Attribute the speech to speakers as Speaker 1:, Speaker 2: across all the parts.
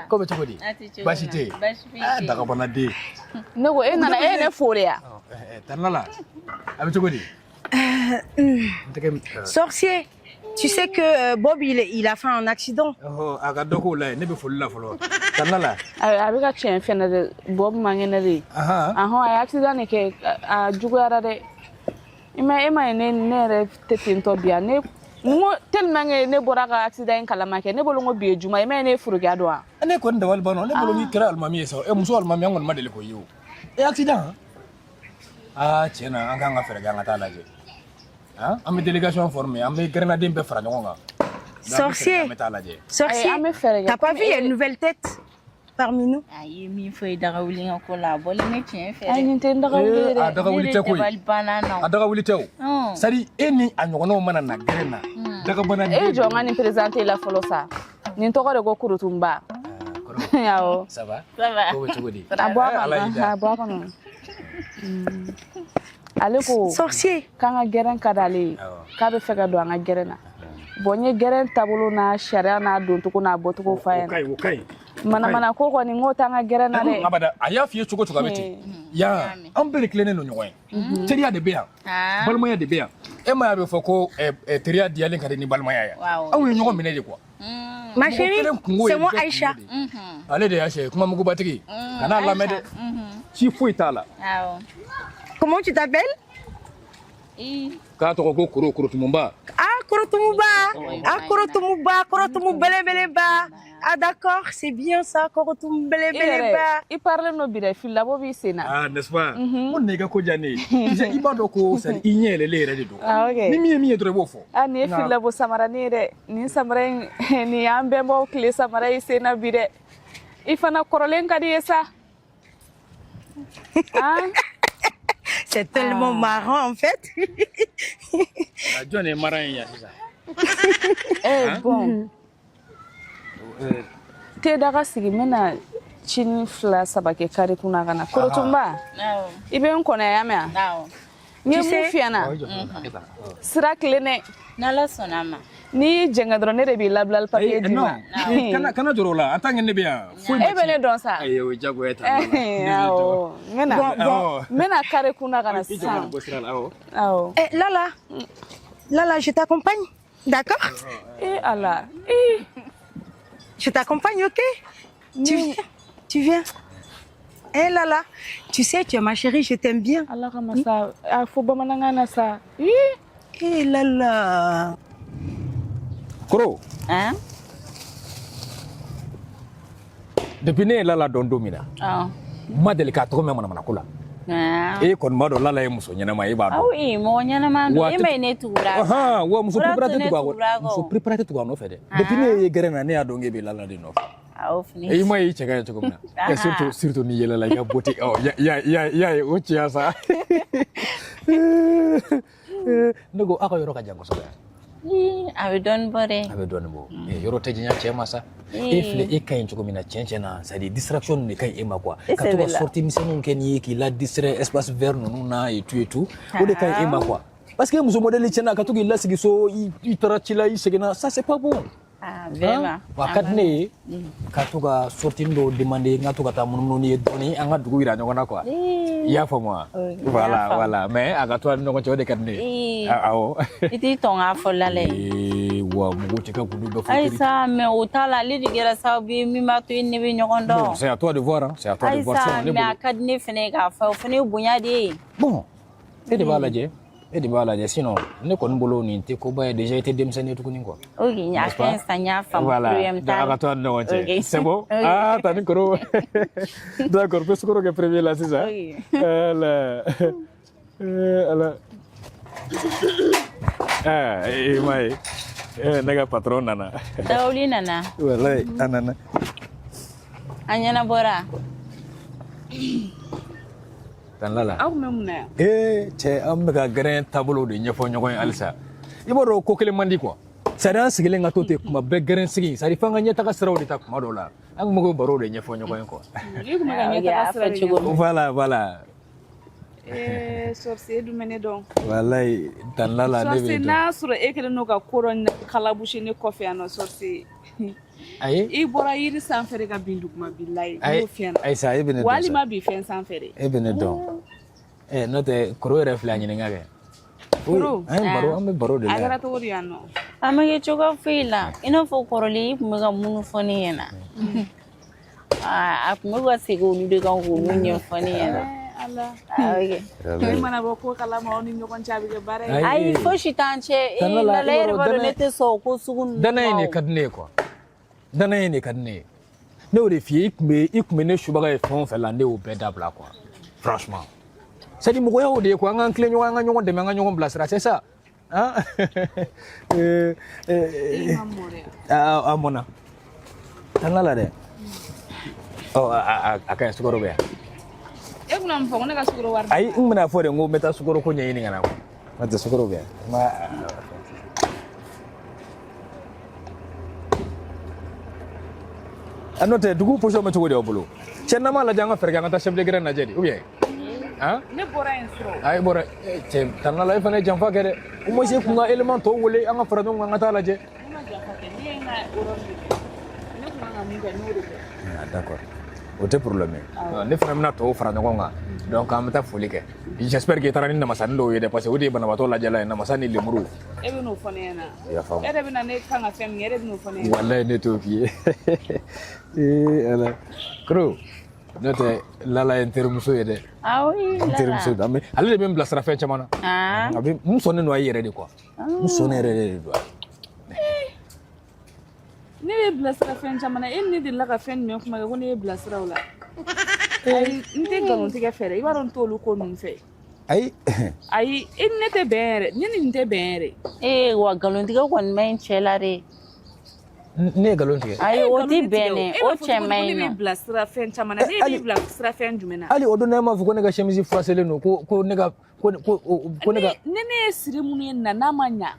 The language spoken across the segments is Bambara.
Speaker 1: Come tu vedi? Bashite. Daga bona de.
Speaker 2: Nego nana ne folia.
Speaker 1: Tanala. Abi tu vedi?
Speaker 3: Sorcier, tu sais que Bob il a fait un accident.
Speaker 1: Oh, aga doko la ne be folla folo. Tanala.
Speaker 2: Abi ka chen fena de Bob mangena de. Ay accident ke a jugara de. Ima ne re tetinto bia ne ngo tellement ne bora ka accident kala make ne bolongo bi juma ne furugi adwa.
Speaker 1: Ne ko ndawal bano ne bolongi kira almami so e muso almami ngon madele ko yo. E accident. Tiena an kan ga fere ga ngata laje. Am délégation formée, am grenadine be fara ngonga.
Speaker 3: Sorcier. Sorcier. T'as pas vu il y a une nouvelle tête parmi nous?
Speaker 4: Aïe, mi foi daga wuli ko la bol ne tien fere.
Speaker 2: Ay ni ten daga wuli de.
Speaker 1: Daga wuli te ko. Daga wuli te. Sari eni anyono mana na grena. Daga bana de.
Speaker 2: Jo ngani présenter la folo sa. Ni to ko de go kurutumba. Yao.
Speaker 1: Ça va?
Speaker 4: Ça va.
Speaker 1: Ko tu godi.
Speaker 2: Abwa kono. Aleko
Speaker 3: sorcier
Speaker 2: kanga geren kadale ka be fega do anga gerena bonye geren tabulu na sharia na don to ko na botuko fa
Speaker 1: Okay.
Speaker 2: mana ko ni ngota anga gerena de
Speaker 1: abada aya fiye chugo beti ya ambele klene no nyoy teria de bea balmoya de bea e ma be foko teria di alen kade ni balmoya ya awu nyogo mine de quoi
Speaker 3: ma chérie c'est moi Aïcha
Speaker 1: allez de Aïcha kuma mugo batiki kana la mede ci fuitala
Speaker 3: comment tu t'appelles?
Speaker 1: Ka to ko kuro tumumba.
Speaker 3: Korotumba belebeleba. Ah d'accord, c'est bien ça, Korotumba belebeleba.
Speaker 2: Il parle no bire filla bo bi sena.
Speaker 1: N'est-ce pas? Mon nega ko jane. Je ibado ko sari inyele le re do.
Speaker 2: Okay.
Speaker 1: Ni mi dre bo fo.
Speaker 2: Ni filla bo samara ni de. Ni samara ni ambe bo kle samara sena bire. Ifana korolen kadi esa.
Speaker 3: C'est tellement marrant en fait.
Speaker 1: John est marrant ya ça.
Speaker 2: Bon. Te daga sigi mena chini fla sabake kare kuna kana korotumba. Ibe nkona ya me. Ni mu fiana. Sira klene.
Speaker 4: Nala sonama.
Speaker 2: Ni jenga drone re bi lablal papier dima.
Speaker 1: Kana jorola atang ne bia.
Speaker 2: Bene don sa.
Speaker 1: Ayo jago eta.
Speaker 2: Mena kare kuna kana sa.
Speaker 3: Lala, je t'accompagne. D'accord?
Speaker 2: Allah.
Speaker 3: Je t'accompagne, OK? Tu viens. Lala, tu sais, tu es ma chérie, je t'aime bien.
Speaker 2: Allah kamasa. Faut ba mananga sa.
Speaker 3: Lala.
Speaker 1: Koro. Depuis ne Lala don domina. Madele ka to me mana kula. Kon mado Lala e muso nyana ma e ba do.
Speaker 4: Mo nyana ma do e mai ne tura.
Speaker 1: Wa muso préparate tu ba no fede. Depuis ne gerena ne adonge be Lala de no. E mai chega to komna. Surtout ni yela la ya boti. Ya o chia sa. Nego aka yoro ka jango so.
Speaker 4: Abe don bore.
Speaker 1: Abe don bo. Yoro tejinya chema sa. Ifle ekayin chuko mina chenchena ça dit distraction ne kay ema quoi. Quand tu vas sortir mission ken qui la distrait espace vert non na et tout. O de kay ema quoi. Parce que muso modèle chena ka to gi la sigi so i tarachila i segena ça c'est pas bon.
Speaker 4: Vraiment.
Speaker 1: Wakadne ka to ga sortir do demander nga to ga ta munum ni doni anga dugu ira nyona quoi. Ya fa moi. Voilà mais aga to no ko de kadne. Awo.
Speaker 4: Iti tonga folale.
Speaker 1: Wa mugo tika kudu be
Speaker 4: Ay ça mais otala li digera sabi mi ma to ni bi nyokondo.
Speaker 1: C'est à toi de voir hein, c'est à toi de voir ça.
Speaker 4: Mais akadne fene ga fa fene bunya de.
Speaker 1: Bon. Et de balaje. Et de balaje sinon ne kon bolo ni te ko ba déjà été demsane tout ko.
Speaker 4: OK, nya kan sanya fam
Speaker 1: problème ta. Aga to no wache. C'est bon? Tani koro. D'accord, parce que premier là c'est ça. Ala. Mai. Naga patron nana.
Speaker 4: Dauli nana.
Speaker 1: Wallahi anana.
Speaker 4: Anyana bora.
Speaker 1: Tan lala.
Speaker 2: Aw memna.
Speaker 1: Che am ga gren tableau de nyefo nyokoy alsa. Iboro ko kele mandi quoi. Sada sigile ngato te kuma be gren sigi. Sari fanga nyata ka sraw de ta kuma dola. Ang mo baro de nyefo nyokoy ko.
Speaker 2: Voilà.
Speaker 1: Voilà.
Speaker 2: sorcier du mene donc.
Speaker 1: Wallahi tan lala ne be.
Speaker 2: Sorcier na sura e kele no ka koron kalabushi ne kofi ano sorcier.
Speaker 1: Ayi.
Speaker 2: I bora yiri sanfere ka bindu kuma billahi.
Speaker 1: Ay sa ibn do.
Speaker 2: Wali ma bi fen sanfere.
Speaker 1: Ibn do. No te kuro refla nyine ngage.
Speaker 2: Kuro.
Speaker 1: Ay baro ame baro de.
Speaker 2: Agara to wori ano.
Speaker 4: Amage choka fila. Ina fo koroli kumega munu foni yana. Akumega sego ni de kan ko munye foni yana.
Speaker 2: Allah.
Speaker 4: Okay.
Speaker 2: Ni mana boko kala ma oni nyokon chabi ke bare.
Speaker 4: Ai fo shitanche la leer bado nete so ko sugun.
Speaker 1: Dana ne kadne ko. Dana ne kadne. Ne o de fi ikume ne shubaga e fon fe lande o beda bla quoi. Franchement. C'est dit mogoya o de ko an clé nyonga nyonga de manga nyonga blasra c'est ça. Hein? Amona. Tan la de. Oh aka sukoro be.
Speaker 2: E kuna mfo ne ka sukoro war.
Speaker 1: Ai ngmena fo de ngo meta sukoro ko nyi ngana ko. Mata sukoro be. Ma anote dugu posho ma tugo de obulu. Chenna ma la janga ferga ngata chef de grade na jedi ou bien? Hein?
Speaker 2: Ne bora en sro.
Speaker 1: Ay bora chem tan la fa ne jamfa kede. Mo se kunga element to wole anga fara dum ngata la je.
Speaker 2: Ma jamfa ke ni na oro. Ne kuma ngami ga no de.
Speaker 1: Ah d'accord. Autre problème. Ne fera na to fara ngonga. Donc am ta foli ke. J'espère que tarani na masani do yede parce que odi bana bato la jala na masani le muru.
Speaker 2: E be no fone na.
Speaker 1: Ya fa.
Speaker 2: E be na ne kanga fem ngere be no fone.
Speaker 1: Wallahi ne to fi. Ala. Kro. Note lala intermuso yede.
Speaker 4: Ah oui,
Speaker 1: intermuso da me. Ale de même blasra fe chamana.
Speaker 4: Ah.
Speaker 1: Abi mu sonne no ayere de quoi. Mu sonne re de.
Speaker 2: Ne be blasra fen chamana e ne de la ka fen me kuma ko ne blasra wala. Ai nte galon te ka fere i baron tolu ko nun fe.
Speaker 1: Ai
Speaker 2: in ne te bere ni nte bere.
Speaker 4: Wa galon tiga kon men chelare.
Speaker 1: Ne galon tiga.
Speaker 4: Ai o ti bene o chemai
Speaker 2: ne blasra fen chamana ne be blasra fen jumena.
Speaker 1: Ali odo na ma fu ko ne ga chemise froissele no ko ne ga ko ne ga
Speaker 2: ne siri munu na manya.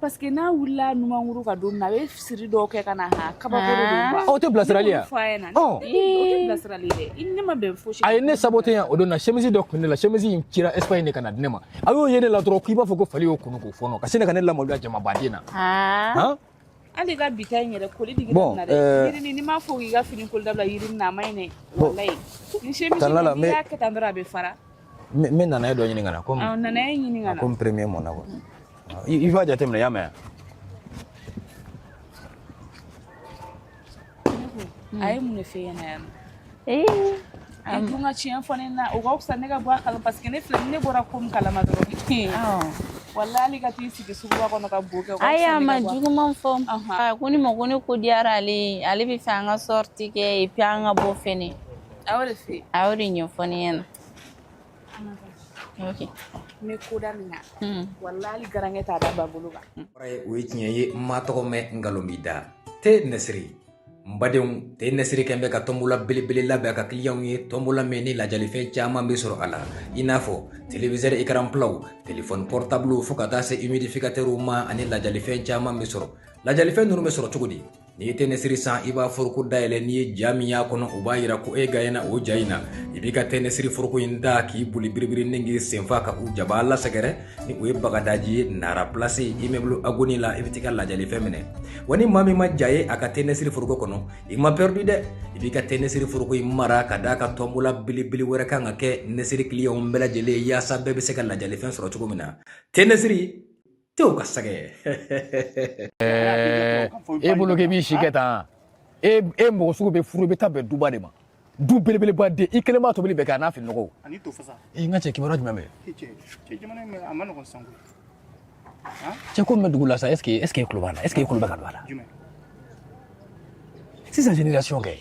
Speaker 2: Parce que na wula numanguru ka don na be siri do ke kana ha kaba boro do ba.
Speaker 1: O te blasralia.
Speaker 2: Oh. O te blasralia. In ne ma be fo shi.
Speaker 1: Ay ne sabote ya odo na chemise do ko ne la chemise in kira Espagne ne kana dinema. Ayo yene la tro ku ba fo ko fali o kunu ko fono. Ka sene kana la mo ga jama badina.
Speaker 2: Ha? Ali ga bitanye da koli diga na da. Yiri ni ma fo ga fini kol dabla yiri na mai ne. Wallahi. Ni chemise ni ya ke tandra be fara.
Speaker 1: Me na na do nyini ngana comme.
Speaker 2: Ah na na nyini ngana.
Speaker 1: Comme premier mon na ko. Il va jatem na yama.
Speaker 2: Ay mun fe yana yana. Dunga chian fone na o ga kusa ne ga bwa kala parce que ne fle ne bora kum kala ma do. Wallahi ga ti sigi su bwa kono ka boke.
Speaker 4: Aya ma jugu man fom. Kuni mo kuni ko diara ali bi fanga sorti ke e pianga bo fene.
Speaker 2: Awre fe.
Speaker 4: Awre nyo fone yana. Okay.
Speaker 2: Me koda nga. Wallahi garange ta da babuluga.
Speaker 1: Ray o yitiye ma to me ngalomida. Te nesri. Mbadem te nesri kembe ka tombula bili la ba ka client yi tombula meni la jali fe chama be soro ala. Inafo téléviseur écran plat, téléphone portable fo ka ta se humidificateur ma ani la jali fe chama be soro. La jali fe nuru me soro chugudi. Ni te nesiri san iba furku daile ni jamiya kono uba yira ku e gayena o jayina ibika te nesiri furku inda ki buli birbiri ningi senfa ka u jabala segere ni u bagadaji nara place immeuble agoni la evitika la jali femene wani mami ma jaye aka te nesiri furku kono ima perdu de ibika te nesiri furku imara kada ka tombula bili wera kan ke nesiri client bela jele ya sabbe be seka la jali fen soro chugumina te nesiri Teu kasage. Bolo ke bi shiketa. Mo sugo be furu be tabe duba de ma. Du bele ba de ikelema to bele be kana fi nogo.
Speaker 5: Ani to fasa.
Speaker 1: Ngache ki baraj meme.
Speaker 5: Che jamana me amana ko sango.
Speaker 1: Hein? Che ko me dugula sa est-ce que klubana? Est-ce que kluba kadwala? C'est sa génération gay.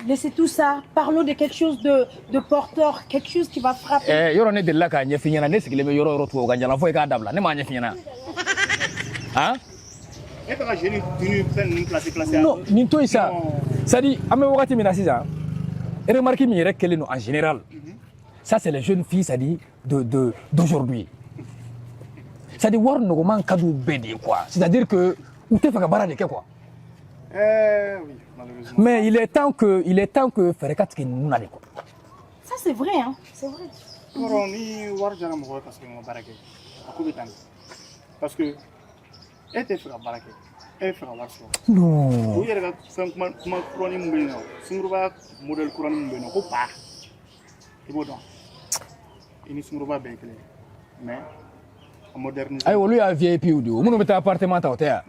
Speaker 3: Laissez tout ça. Parlons de quelque chose de porteur, quelque chose qui va frapper.
Speaker 1: Yoro ne de la ka nyefinyana ne sigile me yoro to ga njala fo ka dabla ne ma nyefinyana. Hein?
Speaker 5: Et quand je venu faire une classe.
Speaker 1: Non, ni to isa. Ça dit, ame wakati mina sisa. Et remarquez mi rek kele no en général. Ça c'est les jeunes filles ça dit d'aujourd'hui. Ça dit war no man kadu bedi quoi. C'est-à-dire que ou te fa ka bara de quoi.
Speaker 5: Oui, malheureusement.
Speaker 1: Mais il est temps que Ferrekat qui nous n'allait quoi.
Speaker 3: Ça c'est vrai, hein. C'est vrai.
Speaker 5: Kɔrɔ ni wari jara mɔgɔ ye ka sɔrɔ i ma baara kɛ a ko bɛ taa nin parce que e tɛ fɛ ka baara kɛ e bɛ fɛ ka wari sɔrɔ.
Speaker 1: Non.
Speaker 5: o yɛrɛ ka fɛn kuma kuranin min bɛ yen nɔ sunkuruba modèle kuranin min bɛ yen nɔ ko pa i b'o dɔn i ni sunkuruba bɛɛ ye kelen mais a moderniser.
Speaker 1: Ay olu y'a VIP de o minnu bɛ taa appartement ta o tɛ yan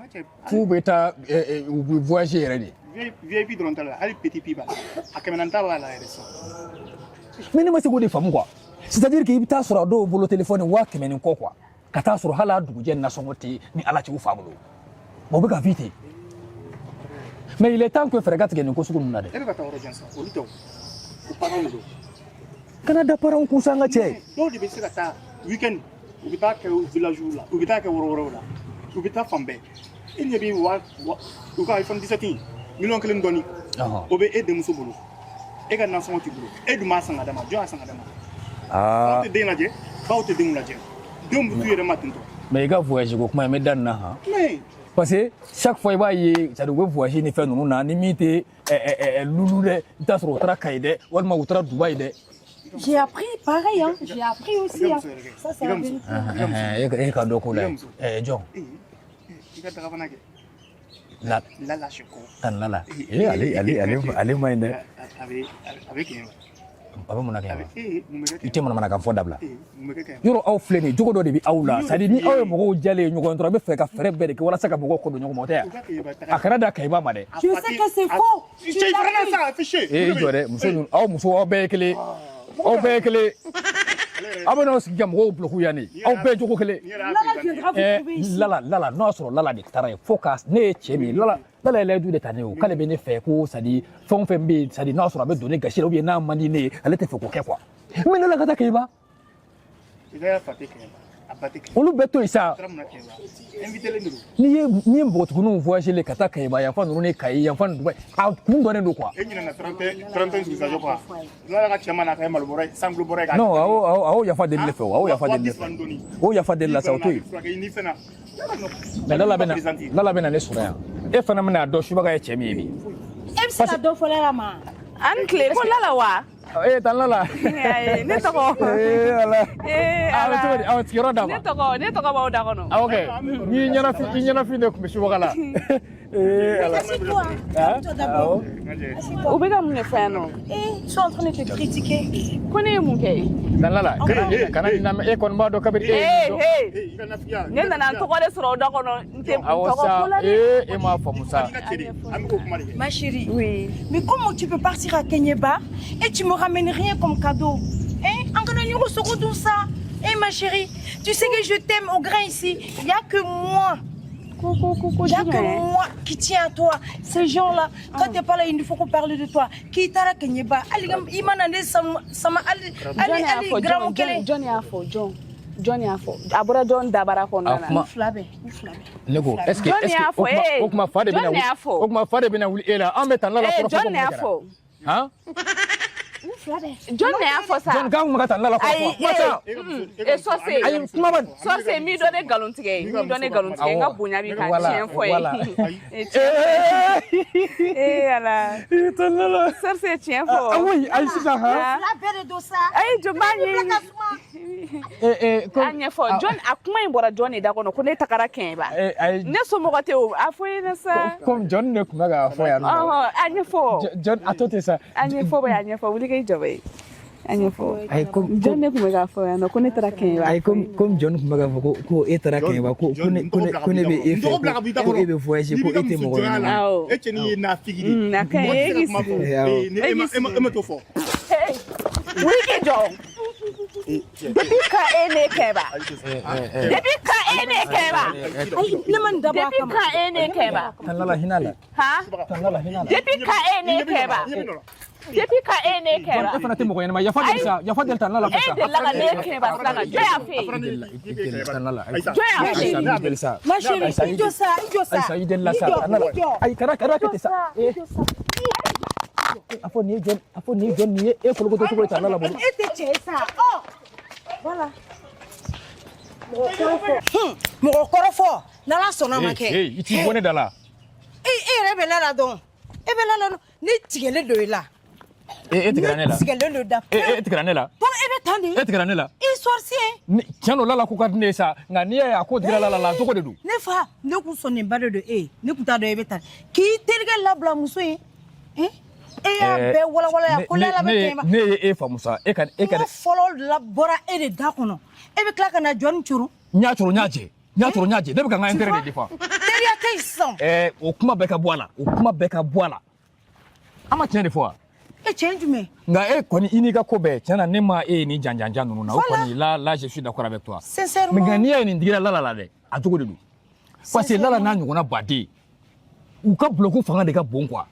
Speaker 1: f'u bɛ taa u bɛ voyager yɛrɛ de.
Speaker 5: VIP dɔrɔn t'a la hali petit pi b'a la a kɛmɛnan ta b'a la yɛrɛ sa.
Speaker 1: Mais ne ma se k'o de faamu quoi. C'est-à-dire qu'il bɛ taa sɔrɔ a dɔw bolo téléphone 1000 ni kɔ quoi ka taa sɔrɔ hali a dugujɛ nasɔngɔ tɛ ni ala cɛ u fa bolo bon o bɛ ka vi ten mais il est temps que fɛɛrɛ ka tigɛ nin ko sugu ninnu na dɛ.
Speaker 5: e bɛ ka taa yɔrɔ jan sa olu tɛ o parents de don.
Speaker 1: kana da parents kun sa an ka cɛ.
Speaker 5: dɔw de bɛ se ka taa weekend u bɛ taa kɛ village la u bɛ taa kɛ yɔrɔ wɛrɛw la u bɛ taa fan bɛɛ e ɲɛ bɛ u ka iPhone 17 miliyɔn 1 dɔɔni o bɛ e denmuso bolo e ka nasɔngɔ t'i bolo e dun b'a san ka d'a ma jɔn y'a san ka d'a ma. Baw tɛ den lajɛ baw tɛ denw lajɛ denw bɛ t'u yɛrɛ ma ten tɔ.
Speaker 1: mais i ka voyage ko kuma in bɛ da nin na han. parce que chaque fois i b'a ye c'est-à-dire u bɛ voyage ni fɛn ninnu na ni min tɛ lulu dɛ i t'a sɔrɔ u taara Kayi dɛ walima u taara Dubaï dɛ.
Speaker 3: J'ai appris pareil, hein. J'ai appris aussi. Hein. Ça, c'est la vérité.
Speaker 1: E ka dɔ k'o la jɔn.
Speaker 5: i ka dagabana kɛ. Lala Cheko.
Speaker 1: Tan Lala. Ale ma ɲi dɛ.
Speaker 5: A bɛ kɛ.
Speaker 1: A bɛ mun na kɛ yan. I tɛ
Speaker 5: mun
Speaker 1: manamanakan fɔ dabila.
Speaker 5: bɛ kɛ.
Speaker 1: Yɔrɔ aw filɛ nin jogo dɔ de bɛ aw la c'est à dire ni aw ye mɔgɔw jalen ye ɲɔgɔn dɔrɔn a bɛ fɛ ka fɛɛrɛ bɛɛ de kɛ walasa ka mɔgɔw kɔdon ɲɔgɔn ma o tɛ yan. A kana da Kayiba ma dɛ.
Speaker 3: Je sais que c'est faux.
Speaker 5: Tu es vraiment ça affiché.
Speaker 1: I jɔ dɛ muso ninnu aw muso aw bɛɛ ye kelen aw bɛɛ ye kelen aw bɛ n'aw sigi ka mɔgɔw bloquer yan de aw bɛɛ jogo kelen.
Speaker 3: Lala viendra vous trouver ici.
Speaker 1: Lala n'o y'a sɔrɔ Lala de taara yen fo ka ne ye cɛ min Lala ye layidu de ta ne o k'ale bɛ ne fɛ ko c'est à dire fɛn o fɛn bɛ yen c'est à dire n'a sɔrɔ a bɛ don ne gasi la ou bien n'a man di ne ye ale tɛ fɛ k'o kɛ quoi mais Lala ka taa Kayiba. olu bɛ to yen sa n'i ye npogotigininw voyager ka taa Kayiba yan fan ninnu ni Kayi yan fan ni Dubaï a kun dɔnnen don quoi.
Speaker 5: e ɲinɛna 31 sursajɔ quoi Lala ka cɛ ma na kɛ malobɔrɔ ye sanglo bɔrɔ ye ka.
Speaker 1: non aw yafa deli ne fɛ o aw yafa deli ne fɛ o yafa deli la sa o to yen. mais Lala bɛ na ne sɔrɔ yan e fana bɛna dɔn subaga ye cɛ min ye bi.
Speaker 3: E bɛ se ka dɔ fɔ Lala ma.
Speaker 2: An tile ko Lala wa.
Speaker 1: Tan Lala.
Speaker 2: Ne tɔgɔ.
Speaker 1: Ala. Ala cogo di aw sigiyɔrɔ d'a ma.
Speaker 2: Ne tɔgɔ b'aw da kɔnɔ.
Speaker 1: Ok n'i ɲɛnafin de tun bɛ subaga la. Ala.
Speaker 3: Toi d'abord.
Speaker 2: U bɛ ka mun de fɔ yan nɔ.
Speaker 3: Ils sont en train de te critiquer.
Speaker 2: Ko ne ye mun kɛ.
Speaker 1: Tan Lala kana nin lamɛn e kɔni b'a dɔn kabini e ye
Speaker 2: dɔn. Ne nana n tɔgɔ de sɔrɔ o da kɔnɔ n tɛ
Speaker 1: awɔ
Speaker 2: tɔgɔ
Speaker 1: sa
Speaker 2: fɔ la dɛ.
Speaker 1: e m'a faamu sa.
Speaker 3: Ma chérie.
Speaker 2: Oui.
Speaker 3: Mais comment tu peux partir à Kenyeba et tu me ramènes rien comme cadeau? Hein? En gagnant au second tout ça. Eh ma chérie, tu sais que je t'aime au grain ici. Il n'y a que moi. Il n'y a que moi qui tiens à toi. Ces gens-là, quand tu n'es pas là, il faut qu'on parle de toi. Qui t'a à Kenyeba? Ali
Speaker 2: John y'a fɔ John y'a fɔ a bɔra John dabara kɔnɔna na.
Speaker 1: Ne ko est-ce que o kuma fa de bɛna wuli e la an bɛ Tan Lala kɔrɔ fɔ ko mun kɛra.
Speaker 2: John y'a fɔ.
Speaker 1: Han.
Speaker 2: John y'a fɔ sa.
Speaker 1: John k'an kun bɛ ka Tan Lala kɔrɔ fɔ.
Speaker 2: Sɔse.
Speaker 1: Ayi kuma ma.
Speaker 2: Sɔse mi dɔn ne nkalon tigɛ n ka bonya b'i kan tiɲɛ fɔ ye. Ala.
Speaker 1: Tan Lala.
Speaker 2: Sɔse tiɲɛ fɔ.
Speaker 1: Ayi ayi sisan han.
Speaker 2: Ayi jɔn b'a ye. A ɲɛfɔ John a kuma in bɔra John de da kɔnɔ ko ne tagara Kayiba. Ne somɔgɔ tɛ o a fɔ ye ne sa.
Speaker 1: Comme John ne tun bɛ k'a fɔ yan nɔ.
Speaker 2: A ɲɛfɔ.
Speaker 1: John a to ten sa.
Speaker 2: A ɲɛfɔ bɛ a ɲɛfɔ wuli k'i jɔ bɛ. A ɲɛfɔ.
Speaker 1: Ayi comme
Speaker 2: John ne tun bɛ k'a fɔ yan nɔ ko ne taara Kayiba.
Speaker 1: Ayi comme John tun bɛ k'a fɔ ko e taara Kayiba ko ne bɛ e fɛ ko e bɛ voyager ko e tɛ mɔgɔ ɲɛnama.
Speaker 5: Awɔ. E cɛ ni ye nafigi de.
Speaker 2: Na ka e k'i sigi.
Speaker 5: E ma to fɔ.
Speaker 2: Wuli k'i jɔ. Depuis quand e ne Kayiba? Depuis quand e ne Kayiba? Depuis quand e ne Kayiba?
Speaker 1: Tan Lala hinɛ la.
Speaker 2: Han?
Speaker 1: Tan Lala hinɛ la.
Speaker 2: Depuis quand e ne Kayiba? Depuis quand e ne Kayiba?
Speaker 1: E fana tɛ mɔgɔ ɲɛnama yafa deli Tan Lala fɛ sa.
Speaker 2: E delila ka ne Kayiba sisan ka jɔn y'a fɛ yen.
Speaker 1: Tan Lala.
Speaker 2: Jɔn y'a fɛ yen.
Speaker 1: Ayi deli sa.
Speaker 3: Ma chérie, il doit ça.
Speaker 1: Ayi i deli la sa. Tan Lala. Ayi kana kɛ ten sa. A fɔ nin ye John nin ye e kolokoto cogo ye Tan Lala bolo.
Speaker 3: Et t'es ça. Oh, voilà. Mɔgɔ kɔrɔ fɔ n'ala sɔnna ma kɛ.
Speaker 1: I t'i bɔ ne da la.
Speaker 3: E yɛrɛ bɛ Lala dɔn. E bɛ Lala dɔn. Ne tigɛlen don i la.
Speaker 1: Et tu granais là. Et tu granais là.
Speaker 3: Ton ebe tande.
Speaker 1: Et tu granais là.
Speaker 3: Il sorcier.
Speaker 1: Tiens là la kuka ne sa ngani ya ko dira la to ko dedu.
Speaker 3: Ne fa ne ku sonne bado de ne ku ta do ebe tande. Ki terga labla muso yi. E ya be wala ya ko la be tema.
Speaker 1: Ne e fa musa e kan
Speaker 3: follow la bora e de da kono. Ebe kla kana jon churu.
Speaker 1: Nya churu nyaje. Nya churu nyaje. Ne be kan intérêt de fa.
Speaker 3: Teria kai son.
Speaker 1: O kuma be ka boala. O kuma be ka boala. Ama tiens des fois.
Speaker 3: Et change me.
Speaker 1: Nga koni iniga ko be tiens ne ma ni janjanja nunu na o koni là je suis d'accord avec toi.
Speaker 3: Sincèrement.
Speaker 1: Mais ngani ya ni ndigira la de. A to ko dedu. Parce que là na nyona badi. Ou ka bloquer fanga de ka bon quoi.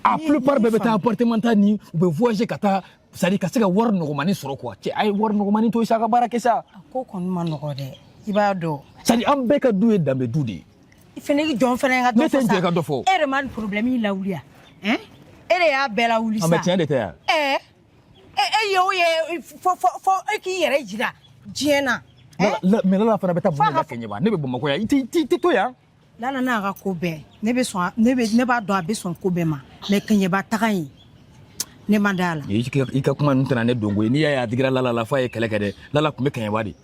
Speaker 1: A plupart bébé ta appartement ni ou be voyager kata sari ka se ka war no mani soro quoi. Ti ay war no mani to isa ka barake sa.
Speaker 3: Ko kon man no de. Ibado.
Speaker 1: Sari am be ka dué dambe dudi.
Speaker 3: Ifenegi jon fene nga do
Speaker 1: fa. Mais ka do fo.
Speaker 3: E man problème il laulia. Ele ya bela wuli sa.
Speaker 1: Ah mais tiens de terre.
Speaker 3: Yo ye fo ki yere jira. Jiena.
Speaker 1: Mais là fa na beta bu na kenye ba. Ne be bomako ya. Ti to ya.
Speaker 3: La na ga ko be. Ne ba do abe son ko be ma. Mais kenye ba takai. Ne mandala.
Speaker 1: I ka kuma ntana ne dongo ni ya digira la fa e kele kede. La kume kenye ba di.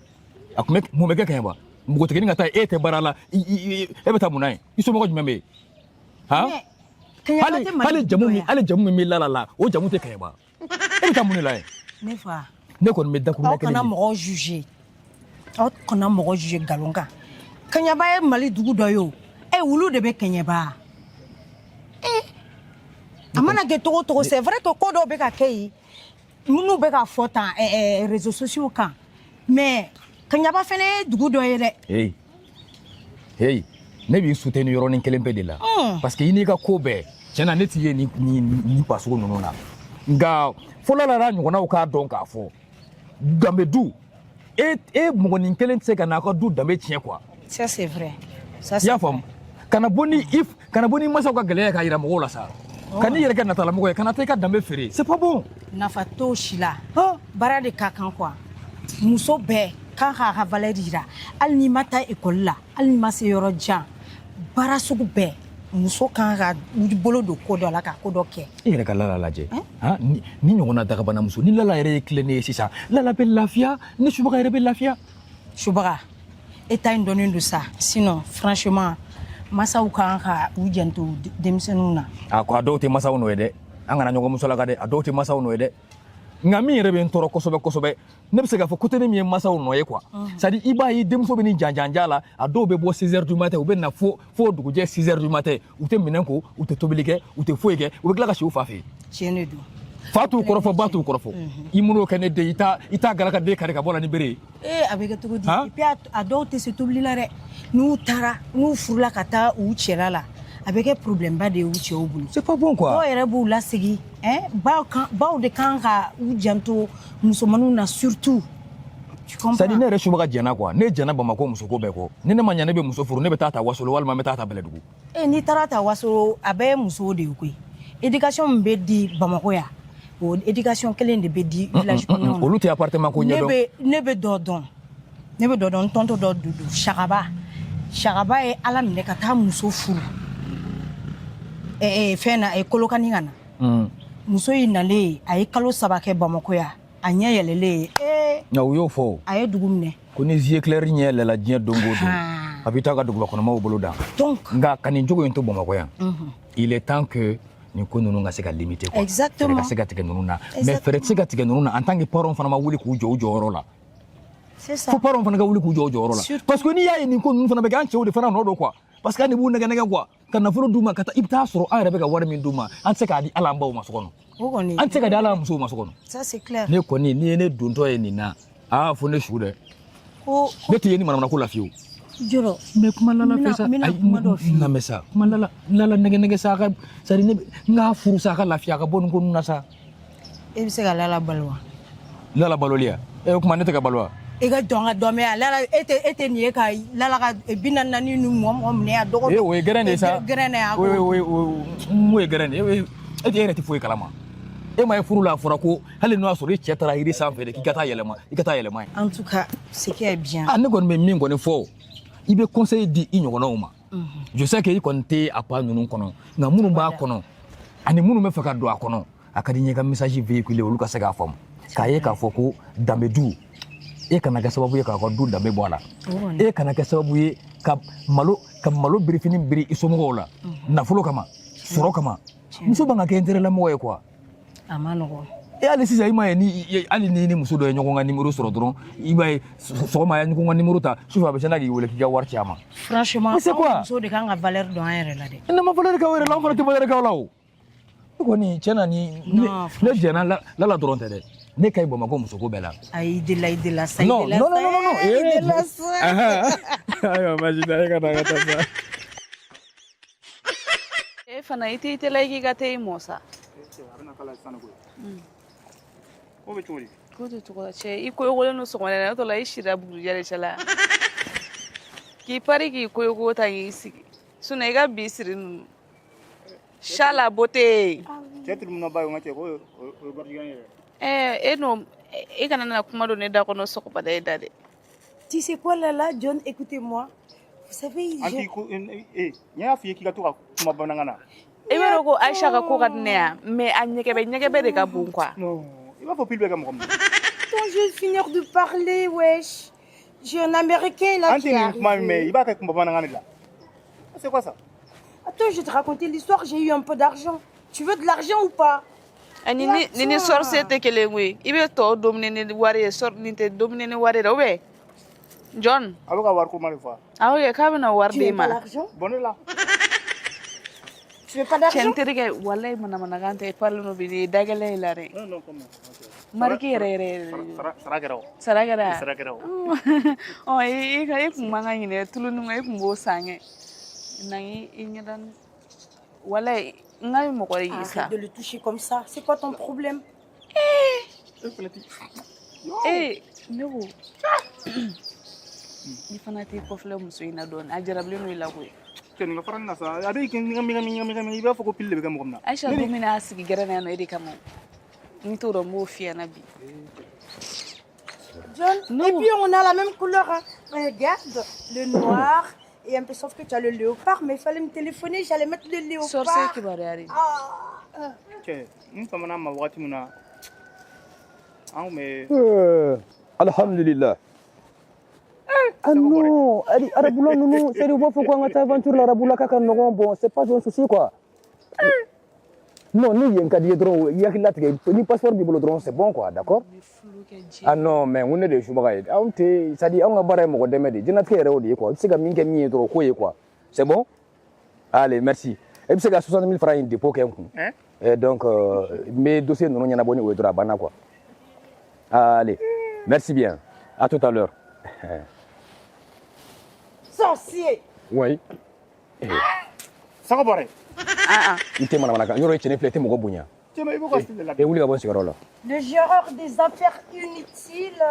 Speaker 1: Akume mo me kenye ba. Mgo tekeni ngata ete barala. E beta munai. Iso mo ko jumeme. Ha? Ale jamu mi la o jamu te kayba e ta munila
Speaker 3: ne fa
Speaker 1: ne ko me da ko me
Speaker 3: kana mo juger o kana mo juger galonga kanya ba e mali dugu do yo e wulu de be kanya ba amana ge to c'est vrai que ko do be ka kei munu be ka fota réseaux sociaux kan mais kanya ba fene dugu do ye de
Speaker 1: hey ne bi soutenir yoro ni kelempe de la parce que ini ka ko be tiena ne tiye ni paso no na nga fola la nyona o ka don ka fo dambe du mo ni kelen tse kana ka du dambe tien quoi
Speaker 3: ça c'est vrai ça c'est
Speaker 1: fam kana boni masa ka gele ka ira mo la sa kana yere ka natala mo kana te ka dambe fere c'est pas bon
Speaker 3: na fato shila bara de kakan quoi muso be kan ha valerira al ni mata école la al ni ma se yoro jan bara sugu be muso kan ga bolo do ko do la ka ko do ke
Speaker 1: yere ka la laje ha ni nyona daga bana muso ni la yere klene sisa la be lafia ni subaga yere be lafia
Speaker 3: subaga eta indonu ndo ça sinon franchement masa u kan ka u janto demsenuna
Speaker 1: ko adoti masa uno ede angana nyongo muso la ga de adoti masa uno ede ngami yere be ntoro kosobe ne be se ga fo kote ne mi masa uno ye quoi ça dit iba yi demso be ni janjanja la ado be bo 6h du matin ou be na fo dugu je 6h du matin ou te minenko ou te tobilike ou te foyeke ou be kla ka shi u fafi
Speaker 3: chene do
Speaker 1: fatu korofo batu korofo imuno kene de ita galaka de kare ka bola ni bere
Speaker 3: avec to di et puis ado te se tobli la re nu tara nu furula kata u chela la avec problème ba de u che obulu
Speaker 1: c'est pas bon quoi
Speaker 3: o yere bu la sigi ba de kan ka u janto musomanu na surtout tu comprends
Speaker 1: ça dit ne resu baga jana quoi ne jana ba mako muso ko be ko ne manya ne be muso furu ne be tata wasolo walma me tata beledugu
Speaker 3: ni tarata wasolo abe muso de ko éducation be di bamako ya o éducation kelen de be di village ko non
Speaker 1: oluti appartement ko nyedo
Speaker 3: ne be dodon tonto do dudu shagaba e ala mine ka ta muso furu fena kolokani ngana muso inale ay kalo sabake bamako ya anya yelele
Speaker 1: na uyo fo
Speaker 3: ay dugumne
Speaker 1: ko ni zie clair nyele la dien dongo do abita ga dugu ko ma obolo da
Speaker 3: donc
Speaker 1: nga kanin jogo into bamako ya il est temps que ni ko nunu nga se ka limiter quoi
Speaker 3: exactement
Speaker 1: ka se ka tike nunu na mais fere se ka tike nunu na en tant que parent fana ma wuli ku jo la
Speaker 3: c'est ça
Speaker 1: faut parent fana ga wuli ku jo la parce que ni ya ni ko nunu fana be ga anche o de fana no do quoi parce que ni bu naga quoi kana folo duma kata ibta soro a rebe ga war min duma an se ka di ala mbaw masokono an se ka di ala muso masokono
Speaker 3: ça c'est clair
Speaker 1: ne ko ni ne donto e ni na fo ne shude
Speaker 3: ko
Speaker 1: ne tiye ni manamana ko lafiyo
Speaker 3: joro
Speaker 1: me kuma lala fesa na mesa kuma lala nege sa ka sari ne nga furu sa ka lafiya ka bon ko nuna sa
Speaker 3: e bi se ka lala
Speaker 1: balolia kuma ne te ka balwa
Speaker 3: e ga donga do me lala ete ni ka lala ka binana ni nu mom ne adogo
Speaker 1: we grande sa we mo e grande ete ere ti foi kalama ma furu la fura ko hali no asori chetara iri sa fere ki kata yelema
Speaker 3: en tout cas ce qui est bien
Speaker 1: ne gon me min gon fo ibe conseil di inyogono uma je sais que il konte apa nunu kono na munu ba kono ani munu me faka do akono a ka di n ye ka message véhiculer olu ka se k'a faamu k'a ye k'a fɔ ko danbe du e kana kɛ sababu ye k'a ka du danbe bɔ a la e kana kɛ sababu ye ka malo birifini biri i somɔgɔw la nafolo kama sɔrɔ kama muso man ka kɛ intérêt lamɔgɔ ye quoi
Speaker 3: a ma nɔgɔn
Speaker 1: hali sisan i m'a ye hali ni muso dɔ ye ɲɔgɔn ka numéro sɔrɔ dɔrɔn i b'a ye sɔgɔma a ye ɲɔgɔn ka numéro ta sufɛ a bɛ sinna k'i wele k'i ka wari ci a ma
Speaker 3: franchement muso de kan ka valeur dɔn an yɛrɛ la dɛ
Speaker 1: ne ma valeur k'aw yɛrɛ la an fana tɛ valeur k'aw la o ne kɔni tiɲɛ na ne jɛnna Lala dɔrɔn tɛ dɛ ne ka ɲi Bamakɔ musoko bɛɛ la
Speaker 3: ayi de la sa
Speaker 1: non ayiwa Majida e ka na ka taa sa
Speaker 2: e fana i tɛ la i k'i ka taa i mɔ sa
Speaker 5: a bɛna kala sisan koyi ko bɛ cogo di
Speaker 2: ko tɛ cogo la cɛ i koyokolen don sɔgɔmada la n'o tɛ la i sira bugurijɛ de cɛla k'i pari k'i koyoko ta k'i sigi sinon i ka bi siri ninnu Shala beauté
Speaker 5: cɛ tiri mun na ba ye n ka cɛ ko o ye gardien ye
Speaker 2: e n'o e kana na kuma don ne da kɔnɔ sɔgɔmada ye da dɛ
Speaker 3: tu sais quoi Lala John écoutez-moi vous savez
Speaker 5: anti ko n y'a f'i ye k'i ka to ka kuma bamanankan na
Speaker 2: i b'a dɔn ko Aïcha ka ko ka di ne ya mais a ɲɛgɛbɛ de ka bon quoi
Speaker 5: non il va faut pile bɛ kɛ mɔgɔ min
Speaker 3: quand je vais finir de parler wesh j'ai un américain là qui
Speaker 5: arrive kuma min mɛ i b'a kɛ kuma bamanankan de la c'est quoi ça
Speaker 3: attends je vais te raconter l'histoire j'ai eu un peu d'argent tu veux de l'argent ou pas
Speaker 2: ni sorcier tɛ kelen koyi i bɛ tɔw dominer ni wari ye nin tɛ dominer ni wari ye dɛ ou bien John
Speaker 5: a bɛ ka wari ko ma de fɔ
Speaker 2: aw ye k'a bɛna wari di ma
Speaker 5: bon ne la
Speaker 3: tu veux pas d'argent
Speaker 2: cɛ n terikɛ walayi manamanakan tɛ i parle no bi ni dagɛlɛ ye la dɛ
Speaker 5: non
Speaker 2: mariki yɛrɛ sara kɛra i kun man ka ɲinɛ tuluni i kun b'o san kɛ na i ɲɛda walayi n ka mɔgɔ ye sa
Speaker 3: arrête de le toucher comme ça c'est quoi ton problème
Speaker 2: ne ko i fana t'i kɔfilɛ muso in na dɔɔni a jarabilen no i la koyi
Speaker 5: cɛ nin ka fara nin na sa a bɛ ɲagami i b'a fɔ ko pile de bɛ kɛ mɔgɔ min na
Speaker 2: Aïcha don min a sigi gɛrɛ na yan nɔ e de kama n t'o dɔn n b'o f'i ɲɛna bi
Speaker 3: John et puis on a la même couleur hein. Regarde le noir et un peu sauf que tu as le léopard mais il fallait me téléphoner j'allais mettre le léopard
Speaker 2: sorcier kibaruya de
Speaker 5: cɛ n famana ma wagati min na an kun bɛ
Speaker 1: alhamdulillah ah non arabula nunu c'est du b'a fɔ ko an ka taa aventure la arabula ka nɔgɔn bon c'est pas un souci quoi non ni yen ka di ye dɔrɔn i hakili latigɛ ni passeport b'i bolo dɔrɔn c'est bon quoi d'accord ah non mais n ko ne de ye subaga ye anw tɛ c'est à dire anw ka baara ye mɔgɔ dɛmɛ de diɲɛlatigɛ yɛrɛ o de ye quoi i bɛ se ka min kɛ min ye dɔrɔn k'o ye quoi c'est bon allez merci e bɛ se ka 60 000 francs in dépôt kɛ n kun donc n bɛ dossier ninnu ɲɛnabɔ ni o ye dɔrɔn a banna quoi allez merci bien à tout à l'heure
Speaker 3: sorcier
Speaker 1: oui
Speaker 5: saga bɔrɛ
Speaker 1: i tɛ manamanakan yɔrɔ ye cɛnin filɛ i tɛ mɔgɔ bonya
Speaker 5: cɛ ma i b'o ka style de la
Speaker 1: e wuli ka bɔ n sigiyɔrɔ la
Speaker 3: le géreur des affaires inutiles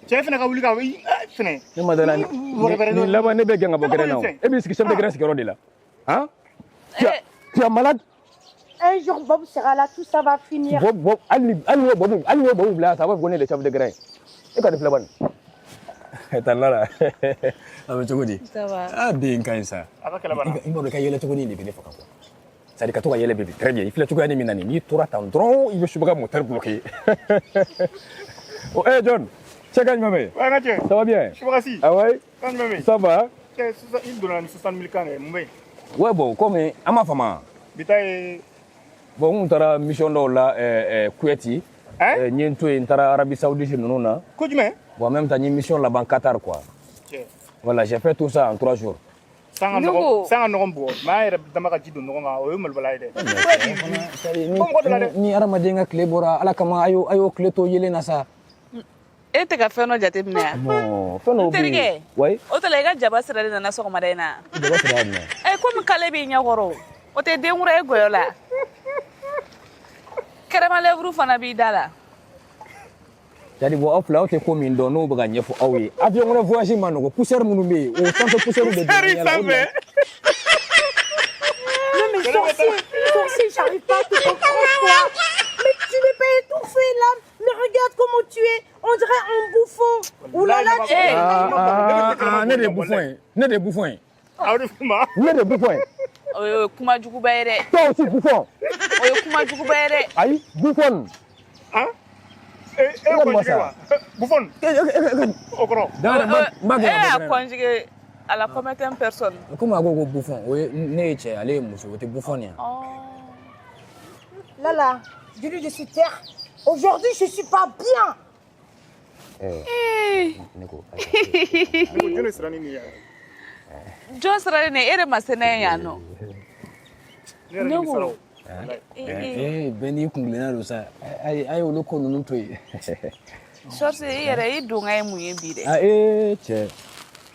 Speaker 5: cɛ fana ka wuli ka fɛnɛ
Speaker 1: ne ma dala nin laban ne bɛ gɛn ka bɔ gɛrɛn na o e b'i sigi chef de gɛrɛn sigiyɔrɔ de la hein tu es malade
Speaker 3: un jour Bob sera là tout ça va finir
Speaker 1: Bob hali ni ye Bob bila sa a b'a fɔ ko ne de chef de gɛrɛn e ka nin filɛ bani tan Lala a bɛ cogo di a den ka ɲi sa
Speaker 5: a ka kɛlɛ banna
Speaker 1: i b'a dɔn i ka yɛlɛ cogo ni de bɛ ne faga quoi c'est à dire ka to ka yɛlɛ bɛ très bien i filɛ cogoya ni min na nin n'i tora tan dɔrɔn i bɛ subaga moteur bloqué oh John cɛ ka ɲuman bɛ
Speaker 5: ouais n ka cɛ
Speaker 1: ça va bien
Speaker 5: subaga si
Speaker 1: ah ouais
Speaker 5: kan jumɛn bɛ yen
Speaker 1: ça va
Speaker 5: cɛ sisan i donna ni 60 000 kan de mun bɛ yen
Speaker 1: ouais bon comme an m'a fama
Speaker 5: bi ta ye
Speaker 1: bon n taara mission dɔw la Kuwait n ye n to yen n taara Arabie Saoudite ninnu na
Speaker 5: ko jumɛn
Speaker 1: bon en même temps n ye mission laban Qatar quoi voilà j'ai fait tout ça en 3 jours
Speaker 5: san ka nɔgɔn bɔ mais an yɛrɛ dama ka ji don ɲɔgɔn kan o ye malobaliya ye dɛ
Speaker 1: ni adamaden ka tile bɔra ala kama a y'o tile to yelen na sa
Speaker 2: e tɛ ka fɛn dɔ jateminɛ yan
Speaker 1: bon fɛn dɔw bɛ yen
Speaker 2: terikɛ
Speaker 1: oui
Speaker 2: o tɛ la i ka jaba sira de nana sɔgɔmada in na
Speaker 1: jaba sira jumɛn
Speaker 2: komi kale b'i ɲɛkɔrɔ o tɛ den wɛrɛ ye gɔyɔ la kɛrɛma lɛburu fana b'i da la
Speaker 1: c'est-à-dire bon aw fila aw tɛ ko min dɔn n'o bɛ ka ɲɛfɔ aw ye avion kɔnɔ voyage ma nɔgɔn poussière minnu bɛ yen o sanfɛ poussière de dugukolo la
Speaker 3: non mais sorcier j'arrive pas à te comprendre quoi mais tu n'es pas étouffé là mais regarde comment tu es on dirait un bouffon ouh là là
Speaker 1: ne de bouffon ye
Speaker 5: Audifuma.
Speaker 6: Ne de bouffon.
Speaker 2: Kuma juguba yɛrɛ.
Speaker 6: Toi aussi bouffon.
Speaker 2: O ye kuma juguba yɛrɛ.
Speaker 6: Ayi, bouffon.
Speaker 5: Hein? Bouffon. Okoro.
Speaker 2: A conjugué à la combien de personnes?
Speaker 1: Comment go bouffon? Oui, ne cɛ ale muso o tɛ bouffon ya.
Speaker 3: Lala, dis-lui de se taire. Aujourd'hui, je suis pas bien.
Speaker 2: Jɔn sera ne e de ma se ne yan nɔ.
Speaker 1: Bɛɛ n'i kungilenna don sa a ye olu ko ninnu to yen.
Speaker 2: Sɔrɔsi i yɛrɛ i don ka ye mun ye bi dɛ.
Speaker 1: Cɛ.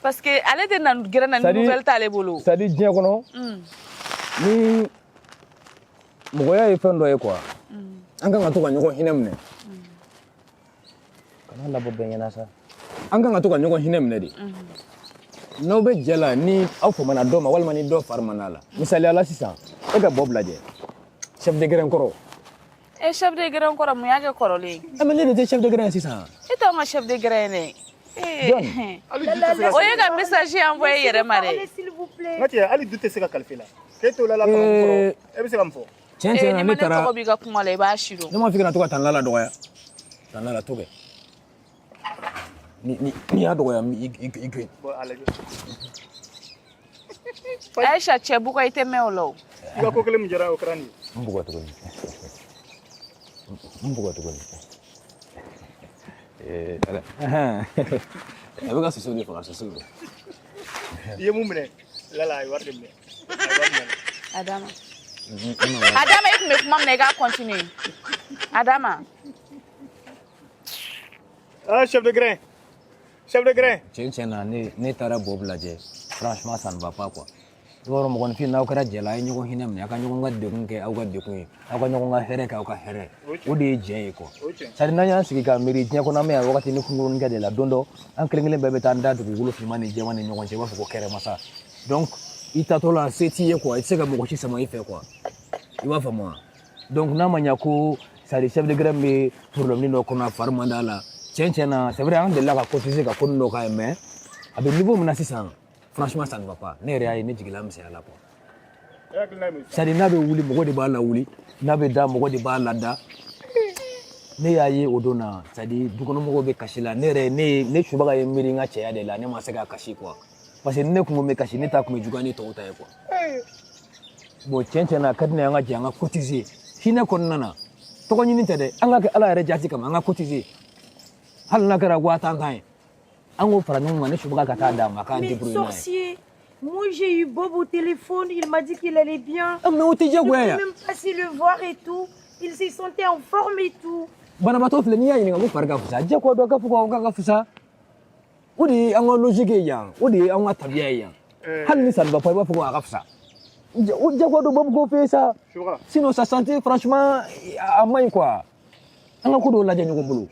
Speaker 2: Parce que ale de na gɛrɛ na ni nouvelle t'ale bolo.
Speaker 6: C'est à dire diɲɛ kɔnɔ ni mɔgɔya ye fɛn dɔ ye quoi an kan ka to ka ɲɔgɔn hinɛ minɛ kana labɔ bɛɛ ɲɛna sa an kan ka to ka ɲɔgɔn hinɛ minɛ de n'aw bɛ jɛ la ni aw famana dɔ ma walima ni dɔ fari man'a la misaliya la sisan e ka Bob lajɛ chef de grain kɔrɔ
Speaker 2: chef de grain kɔrɔ mun y'a kɛ kɔrɔlen
Speaker 6: mais ne de tɛ chef de grain sisan
Speaker 2: e t'anw ka chef de grain dɛ o ye ka message envoyé yɛrɛ ma dɛ
Speaker 3: S'il vous plaît.
Speaker 5: Ngati ali du tɛ se ka kalifa la k'e to la la kɔrɔ e bɛ se ka mun fɔ
Speaker 6: tiɲɛ tiɲɛ na
Speaker 2: ni
Speaker 6: ne
Speaker 2: ma ne
Speaker 6: taara
Speaker 2: tɔgɔ b'i ka kuma la i b'a si dɔn
Speaker 6: ne ma f'i kana to ka Tanlala dɔgɔya Tanlala to kɛ ni y'a dɔgɔya i kɛ
Speaker 5: bon a lajɛ
Speaker 2: Aïcha cɛ buga i tɛ mɛn o la o
Speaker 5: i ka ko kelen min jara o kɛra nin ye
Speaker 6: n bugɔ tuguni a bɛ ka soso de faga soso de
Speaker 5: i ye mun minɛ lala a ye wari de minɛ
Speaker 2: Adama Adama i tun bɛ kuma min na i k'a continuer Adama
Speaker 5: chef de grain
Speaker 1: Tiɲɛ na ne taara Bob lajɛ franchement ça ne va pas quoi. I b'a dɔn mɔgɔninfin n'aw kɛra jɛ la a ye ɲɔgɔn hinɛ minɛ a ka ɲɔgɔn ka degun kɛ aw ka degun ye aw ka ɲɔgɔn ka hɛrɛ kɛ aw ka hɛrɛ o de ye diɲɛ ye quoi. C'est à dire n'an y'an sigi ka miiri diɲɛ kɔnɔ an bɛ yan wagati ni kunkurunin kɛ de la don dɔ an kelen kelen bɛɛ bɛ taa an da dugukolo finman ni jɛman ni ɲɔgɔn cɛ i b'a fɔ ko kɛrɛmasa donc i tatɔ la se t'i ye quoi i tɛ se ka mɔgɔ si sama i fɛ quoi i b'a faamu wa donc n'a ma ɲɛ ko c'est à dire chef de grain bɛ problème dɔ kɔnɔ a fari man d'a la tiɲɛ na c'est vrai an delila ka cotiser ka ko nin dɔ k'a ye mais a bɛ niveau min na sisan franchement ça ne va pas ne yɛrɛ y'a ye ne jigila misɛnya la quoi c'est à dire n'a bɛ wuli mɔgɔ de b'a lawuli n'a bɛ da mɔgɔ de b'a lada ne y'a ye o don na c'est à dire dukɔnɔmɔgɔw bɛ kasi la ne yɛrɛ ne subaga ye miiri n ka cɛya de la ne ma se ka kasi quoi parce que ne kun bɛ kasi ne ta kun bɛ juguya ni tɔw ta ye quoi bon tiɲɛ na a ka di ne ye an ka jɛ an ka cotiser hinɛ kɔnɔna na tɔgɔ ɲini tɛ dɛ an ka kɛ ala yɛrɛ jaati kama an ka cotiser hali n'a kɛra 5000 ye an k'o fara ɲɔgɔn kan ne subaga ka taa d'a ma a k'a débrouiller n'a ye.
Speaker 3: Mais sorcier, moi j'ai eu Bob au téléphone, il m'a dit qu'il allait bien.
Speaker 1: Mais o tɛ diyagoya
Speaker 3: Je
Speaker 1: ya.
Speaker 3: ne peux même pas s'y le voir et tout. Il s'est senti en forme et tout.
Speaker 1: Banabaatɔ filɛ n'i y'a ɲininka ko fari ka fisa diyagoya dɔ k'a fɔ k'a ka fisa o de ye an ka logique ye yan o de ye an ka tabiya ye yan hali ni ça ne va pas i b'a fɔ ko a ka fisa diyagoya dɔ Bob k'o fɛ yen sa sinon sa santé franchement a man ɲi quoi an ka ko dɔw lajɛ ɲɔgɔn bolo.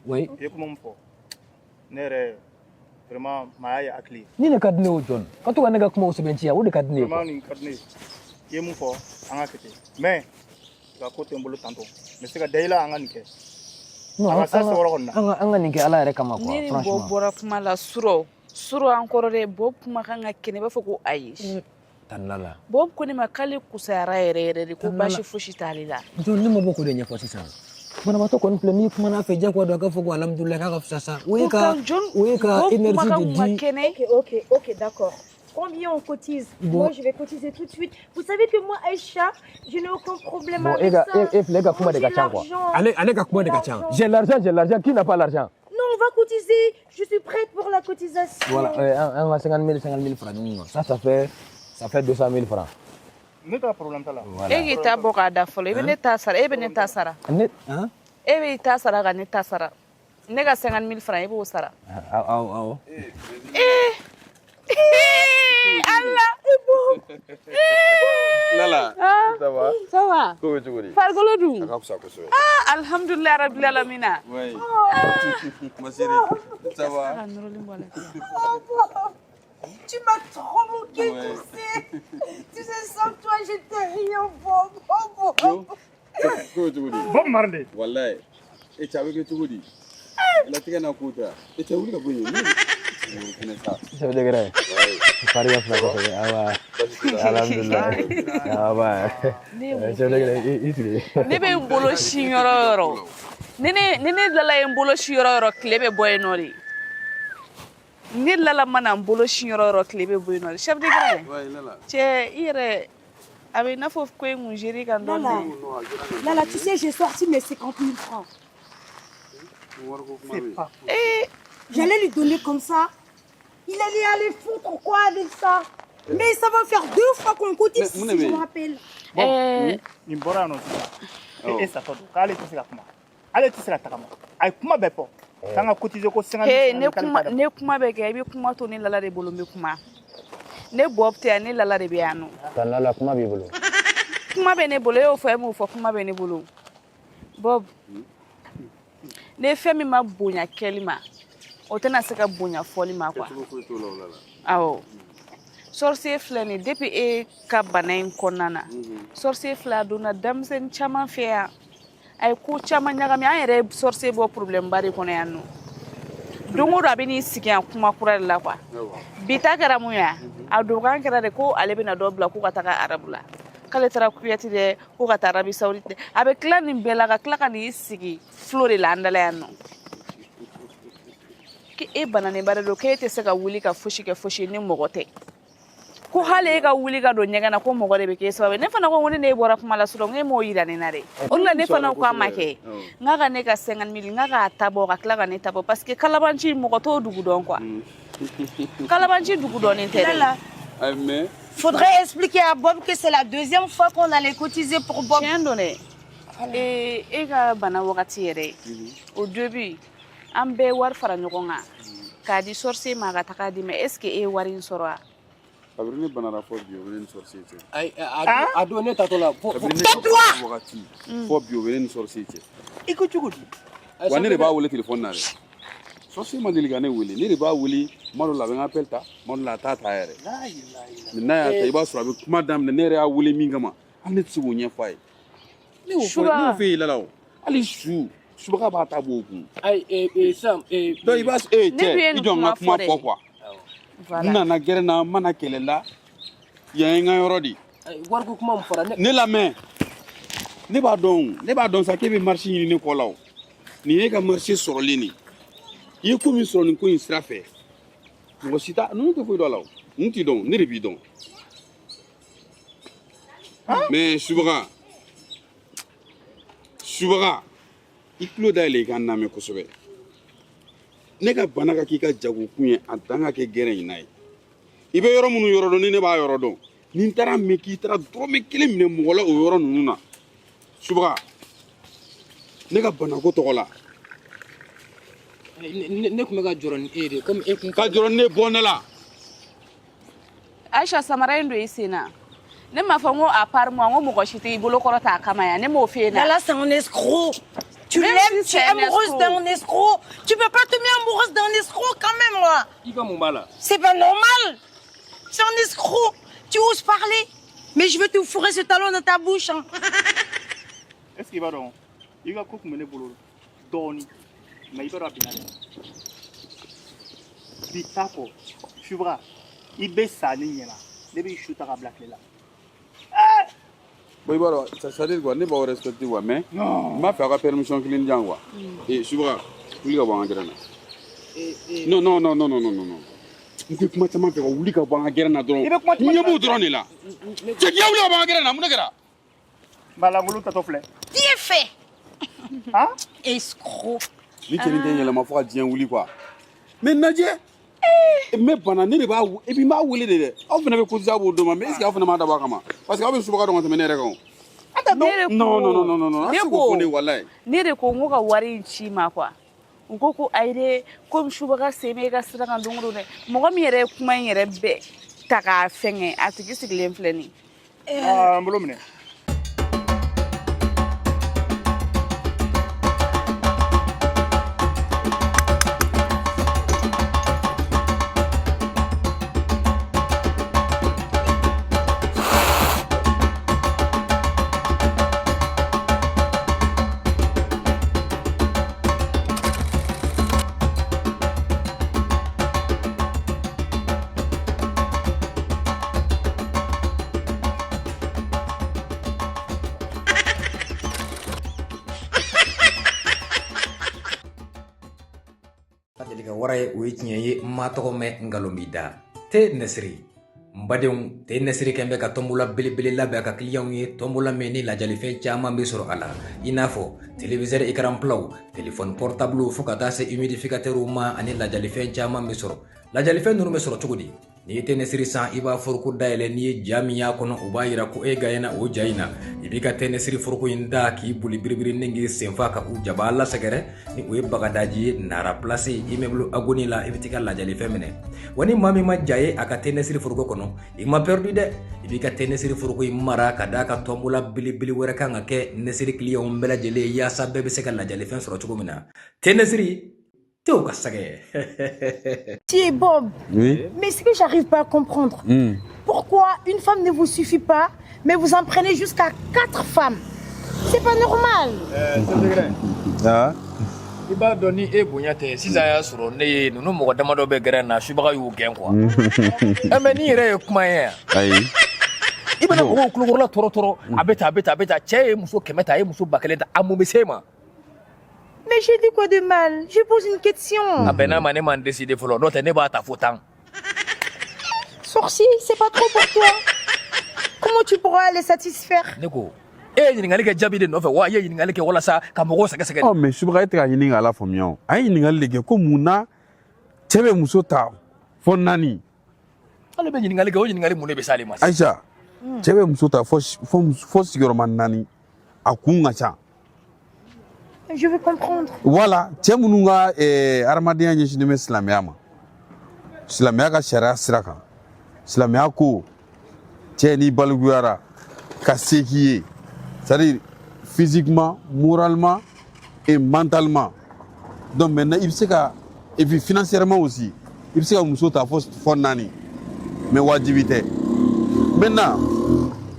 Speaker 5: Oui. I ye kuma min fɔ ne yɛrɛ vraiment maaya ye hakili ye.
Speaker 1: Ni de ka di ne ye o John ka to ka ne ka kumaw sɛbɛntiya o de ka di ne ye.
Speaker 5: Vraiment nin ka di ne ye. I ye mun fɔ an ka kɛ ten mais i ka ko tɛ n bolo tantɔ n bɛ se ka da i la an ka nin kɛ. An ka se sɔrɔ kɔni na.
Speaker 1: An ka nin kɛ ala yɛrɛ kama quoi
Speaker 2: ni nin
Speaker 1: franchement.
Speaker 2: bɔra kuma la surɔ an kɔrɔ dɛ Bob kuma kan ka kɛnɛ i b'a fɔ ko ayi.
Speaker 1: Tanlala.
Speaker 2: Bob ko ne ma k'ale kusayara yɛrɛ de ko baasi fosi t'ale la.
Speaker 1: John ne ma bɔ k'o de ɲɛfɔ sisan. Banabaatɔ kɔni filɛ n'i kumana a fɛ diyagoya dɔ k'a fɔ ko alhamdulilayi k'a ka fisa sa o ye ka énergie de di.
Speaker 3: Ok, d'accord. Combien on cotise? Moi, je vais cotiser tout de suite. Vous savez que moi, Aïcha, je n'ai aucun problème avec ça.
Speaker 6: Filɛ ka kuma de ka ca quoi. Ale ka kuma de ka ca. J'ai l'argent. Qui n'a pas l'argent?
Speaker 3: Non, on va cotiser. Je suis prête pour la cotisation.
Speaker 1: Voilà, on va 50 000 francs. Ça fait 200 000 francs.
Speaker 5: Ne t'a problème t'a la.
Speaker 2: E k'i ta bɔ k'a da fɔlɔ i bɛ ne ta sara e bɛ ne ta sara.
Speaker 1: Ne
Speaker 2: e bɛ i ta sara ka ne ta sara ne ka 50 000 francs i b'o sara.
Speaker 1: Awɔ.
Speaker 2: Allah
Speaker 7: Lala, ça va?
Speaker 2: Ça va?
Speaker 7: Comment tu vas?
Speaker 2: Farikolo dun?
Speaker 7: A ka fisa kosɛbɛ.
Speaker 2: Alhamdulilayi rabbil alamina.
Speaker 7: Oui. Ma chérie, ça va?
Speaker 3: Tu m'as trop moqué, tu sais. Tu sais, sans toi, j'étais rien, Bob.
Speaker 7: Comment tu vas?
Speaker 5: Bob Marley.
Speaker 7: Wallahi. E cɛ a bɛ kɛ cogo di? Latigɛ n'a ko ta. E cɛ wuli ka bɔ yen.
Speaker 6: Chef de grain. Faria fila ko fe awa. Alhamdulillah. Awa.
Speaker 2: Ne be n bolo si yɔrɔ o yɔrɔ ni ne lala ye n bolo si yɔrɔ o yɔrɔ tile bɛ bɔ yen nɔ de ne lala mana n bolo si yɔrɔ o yɔrɔ tile bɛ bɔ yen nɔ de chef de grade cɛ i yɛrɛ a bɛ i n'a fɔ ko in kun géré kan dɔɔnin.
Speaker 3: Lala, tu sais, j'ai sorti mes 50 000 francs. Et j'allais lui donner comme ça. Il allait aller foutre quoi avec ça? Mais ça va faire 2 fois qu'on cotise, si je me rappelle.
Speaker 5: Ni bora no sisan. E sa todo. K'ale tɛ se ka kuma. Ale tɛ se ka tagama. A ye kuma bɛɛ fɔ. K'an ka cotiser ko 50 000.
Speaker 2: Ne kuma bɛ kɛ i bɛ kuma to ne lala de bolo n bɛ kuma. Ne Bob tɛ yan ne lala de bɛ yan nɔ.
Speaker 6: Tan Lala kuma b'i bolo.
Speaker 2: Kuma bɛ ne bolo e y'o fɔ e m'o fɔ kuma bɛ ne bolo. Bob ne fɛn min ma bonya kɛli ma o tɛna se ka bonya fɔli ma quoi. Awɔ. Sorcier filɛ nin depuis e ka bana in kɔnɔna na sorcier filɛ a donna denmisɛnnin caman fɛ yan a ye ko caman ɲagami an yɛrɛ sorcier bɔ problème ba de kɔnɔ yan nɔ don o don a bɛ n'i sigi yan kuma kura de la quoi bi ta kɛra mun ye a dogokan kɛra de ko ale bɛna dɔ bila k'u ka taga arabu la k'ale taara kuyati dɛ k'u ka taa arabi saoudite dɛ a bɛ tila nin bɛɛ la ka tila ka n'i sigi filo de la an dala yan nɔ k'e bananenba de don k'e tɛ se ka wuli ka fosi kɛ fosi ni mɔgɔ tɛ ko hali e ka wuli ka don ɲɛgɛn na ko mɔgɔ de bɛ k'e sababu ne fana ko ne ne bɔra kuma la surɔ ne m'o yira ne na dɛ o la ne fana ko a ma kɛ n ka ka ne ka 50 000 n ka k'a ta bɔ ka tila ka ne ta bɔ parce que kalabanci mɔgɔ t'o dugu dɔn quoi kalabanci dugu dɔnnen tɛ dɛ.
Speaker 3: Faudrait expliquer à Bob que c'est la 2e fois qu'on allait cotiser pour Bob.
Speaker 2: Tiens donné. E ka bana wagati yɛrɛ au début an bɛɛ wari fara ɲɔgɔn kan k'a di sorcier ma ka taga di mais est ce que e ye wari in sɔrɔ wa?
Speaker 7: Kabini ne banara fɔ bi o bɛ ne ni sorcier cɛ.
Speaker 1: A don ne tatɔ la
Speaker 7: wagati fɔ bi o bɛ ne ni sorcier cɛ.
Speaker 5: I ko cogo di?
Speaker 7: Wa ne de b'a wele téléphone na dɛ. Sorcier ma deli ka ne wele ne de b'a wele tuma dɔ la a bɛ n ka appel ta tuma dɔ la a t'a ta yɛrɛ. N'a y'a ta i b'a sɔrɔ a bɛ kuma daminɛ ne yɛrɛ y'a wele min kama hali ne tɛ se k'o ɲɛfɔ a ye. Ne y'o fɔ e Lala o hali su subaga b'a ta bɔ o kun.
Speaker 1: Sam
Speaker 7: donc i b'a cɛ i jɔ n ka kuma fɔ quoi. N nana gɛrɛ na n mana kɛlɛ la yan ye n ka yɔrɔ de.
Speaker 1: wariko kuma min fɔra
Speaker 7: ne lamɛn ne b'a dɔn sa k'e bɛ marché ɲini ne kɔ la o nin ye ka marché sɔrɔlen nin i ye ko min sɔrɔ nin ko in sira fɛ mɔgɔ si ta ninnu tɛ foyi dɔn a la o ninnu t'i dɔn ne de b'i dɔn mais subaga i tulo dayɛlɛ i ka n lamɛn kosɛbɛ ne ka bana ka k'i ka jagokun ye a dan ka kɛ gɛrɛ in na ye i bɛ yɔrɔ minnu yɔrɔ dɔn ni ne b'a yɔrɔ dɔn ni n taara mɛn k'i taara dɔrɔmɛ 1 minɛ mɔgɔ la o yɔrɔ ninnu na subaga ne ka banako tɔgɔ la
Speaker 1: ne tun bɛ ka jɔrɔ ni e de comme e kun
Speaker 7: ka jɔrɔ ne bɔ ne la
Speaker 2: Aisha samara in don i sen na ne m'a fɔ n ko à part moi n ko mɔgɔ si tɛ i bolo kɔrɔ t'a kama yan ne m'o f'e na.
Speaker 3: Lala, c'est un escroc. Tu l'aimes, tu es amoureuse d'un escroc. Tu peux pas tomber amoureuse d'un escroc quand même, moi.
Speaker 1: i ka mun b'a la
Speaker 3: C'est pas normal. C'est un escroc. Tu oses parler. Mais je vais te fourrer ce talon dans ta bouche. Hein.
Speaker 5: Est-ce qu'il va donc? Il va couper mes boulots. Doni. Mais il va rappeler. Pitako. Chubra. Il baisse sa ligne là. Début shoot à black là.
Speaker 7: bon i b'a dɔn c'est à dire quoi ne b'aw respecter quoi mais n b'a fɛ a ka permission kelen di yan quoi subaga wuli ka bɔ an ka gɛrɛn na non n ko kuma caman fɛ ka wuli ka bɔ an ka gɛrɛn na dɔrɔn n ɲɛ b'o dɔrɔn de la cɛ k'i wuli ka bɔ an ka gɛrɛn na mun de kɛra
Speaker 5: Balangolo t'as filɛ.
Speaker 3: Bien fait.
Speaker 5: Hein?
Speaker 3: Escroc.
Speaker 7: ni cɛnin tɛ yɛlɛma fo ka diɲɛ wuli quoi mais lajɛ mais bana ne de b'a et puis n b'a wele de dɛ aw fana bɛ cotiser a b'o dɔn ma mais est ce que aw fana m'a dabɔ a kama parce que aw bɛ subaga dɔn ka tɛmɛ ne yɛrɛ kan o. non
Speaker 2: ne ko n ko ka wari in ci ma quoi n ko ayi de komi subaga sen bɛ e ka sira kan don o don dɛ mɔgɔ min yɛrɛ ye kuma in yɛrɛ bɛɛ ta k'a fɛngɛ a tigi sigilen filɛ nin ye.
Speaker 5: N bolo minɛ.
Speaker 1: tiɲɛ ye ma tɔgɔ mɛn ngalon b'i da te Nesiri mbadenw te Nesiri kɛn bɛ ka tombola belebele labɛn a ka clients ye tombola min ni lajalifɛn caman bɛ sɔrɔ a la i n'a fɔ téléviseur écran plat téléphone portable fo ka taa se humidificateur ma ani lajalifɛn caman bɛ sɔrɔ lajalifɛn ninnu bɛ sɔrɔ cogo di n'i ye te Nesiri san i b'a foroko dayɛlɛ n'i ye ja min y'a kɔnɔ o b'a yira ko e gagné o ja in na i b'i ka te Nesiri foroko in da k'i boli biribiri ni k'i senfa ka u jaba lasɛgɛrɛ ni o ye bagadaji ye nara place immeuble Agoni la i bɛ t'i ka lajalifɛn minɛ wa ni maa min ma ja ye a ka te Nesiri foroko kɔnɔ i ma perdu dɛ i b'i ka te Nesiri foroko in mara ka d'a ka tombola belebele wɛrɛ kan ka kɛ Nesiri clients bɛɛ lajɛlen yaasa bɛɛ bɛ se ka lajalifɛn sɔrɔ cogo min na te Nesiri
Speaker 3: Tiens, Bob, oui? Mais ce que j'arrive pas à comprendre, pourquoi une femme ne vous suffit pas, mais vous en prenez jusqu'à 4 femmes? C'est pas normal.
Speaker 6: C'est vrai. Ah.
Speaker 1: I b'a dɔn ni e bonya tɛ sisan y'a sɔrɔ ne ye ninnu mɔgɔ damadɔ bɛ gɛrɛ na subaga y'u gɛn quoi. Mais n'i yɛrɛ ye kuma ye yan. Ayi. I bɛna mɔgɔw kulukɔrɔla tɔrɔ a bɛ ta cɛ ye muso 100 ta a ye muso 1000 ta a mun bɛ se ma.
Speaker 3: Mais j'ai dit quoi de mal? Je pose une question.
Speaker 1: Ah ben non, je m'en décidé pour l'autre, n'est pas ta faute.
Speaker 3: Sorcier, c'est pas trop pour toi. Comment tu pourras les satisfaire?
Speaker 1: Neko. Eh, il y a un jabi de neuf, ouais, il y a un wala sa, kamoro sa
Speaker 7: Oh, mais je voudrais être à la famille. Aïe, il y a un comme Mouna, Tebe Moussota, Fonani.
Speaker 1: Alors, il y a un moulé besali mas.
Speaker 7: Aïcha, Tebe Moussota, faut sûrement Nani, à Kungacha.
Speaker 3: Je veux comprendre.
Speaker 7: Voilà, tiens, nous avons armadé un jeu de Slamyama. Slamyaka Shara Sraka. Slamyako, tiens, ni Balguara, Kasseki, c'est-à-dire physiquement, moralement et mentalement. Donc maintenant, il sait et puis financièrement aussi, il sait que nous sommes à fond nani. Mais wajibité. Maintenant,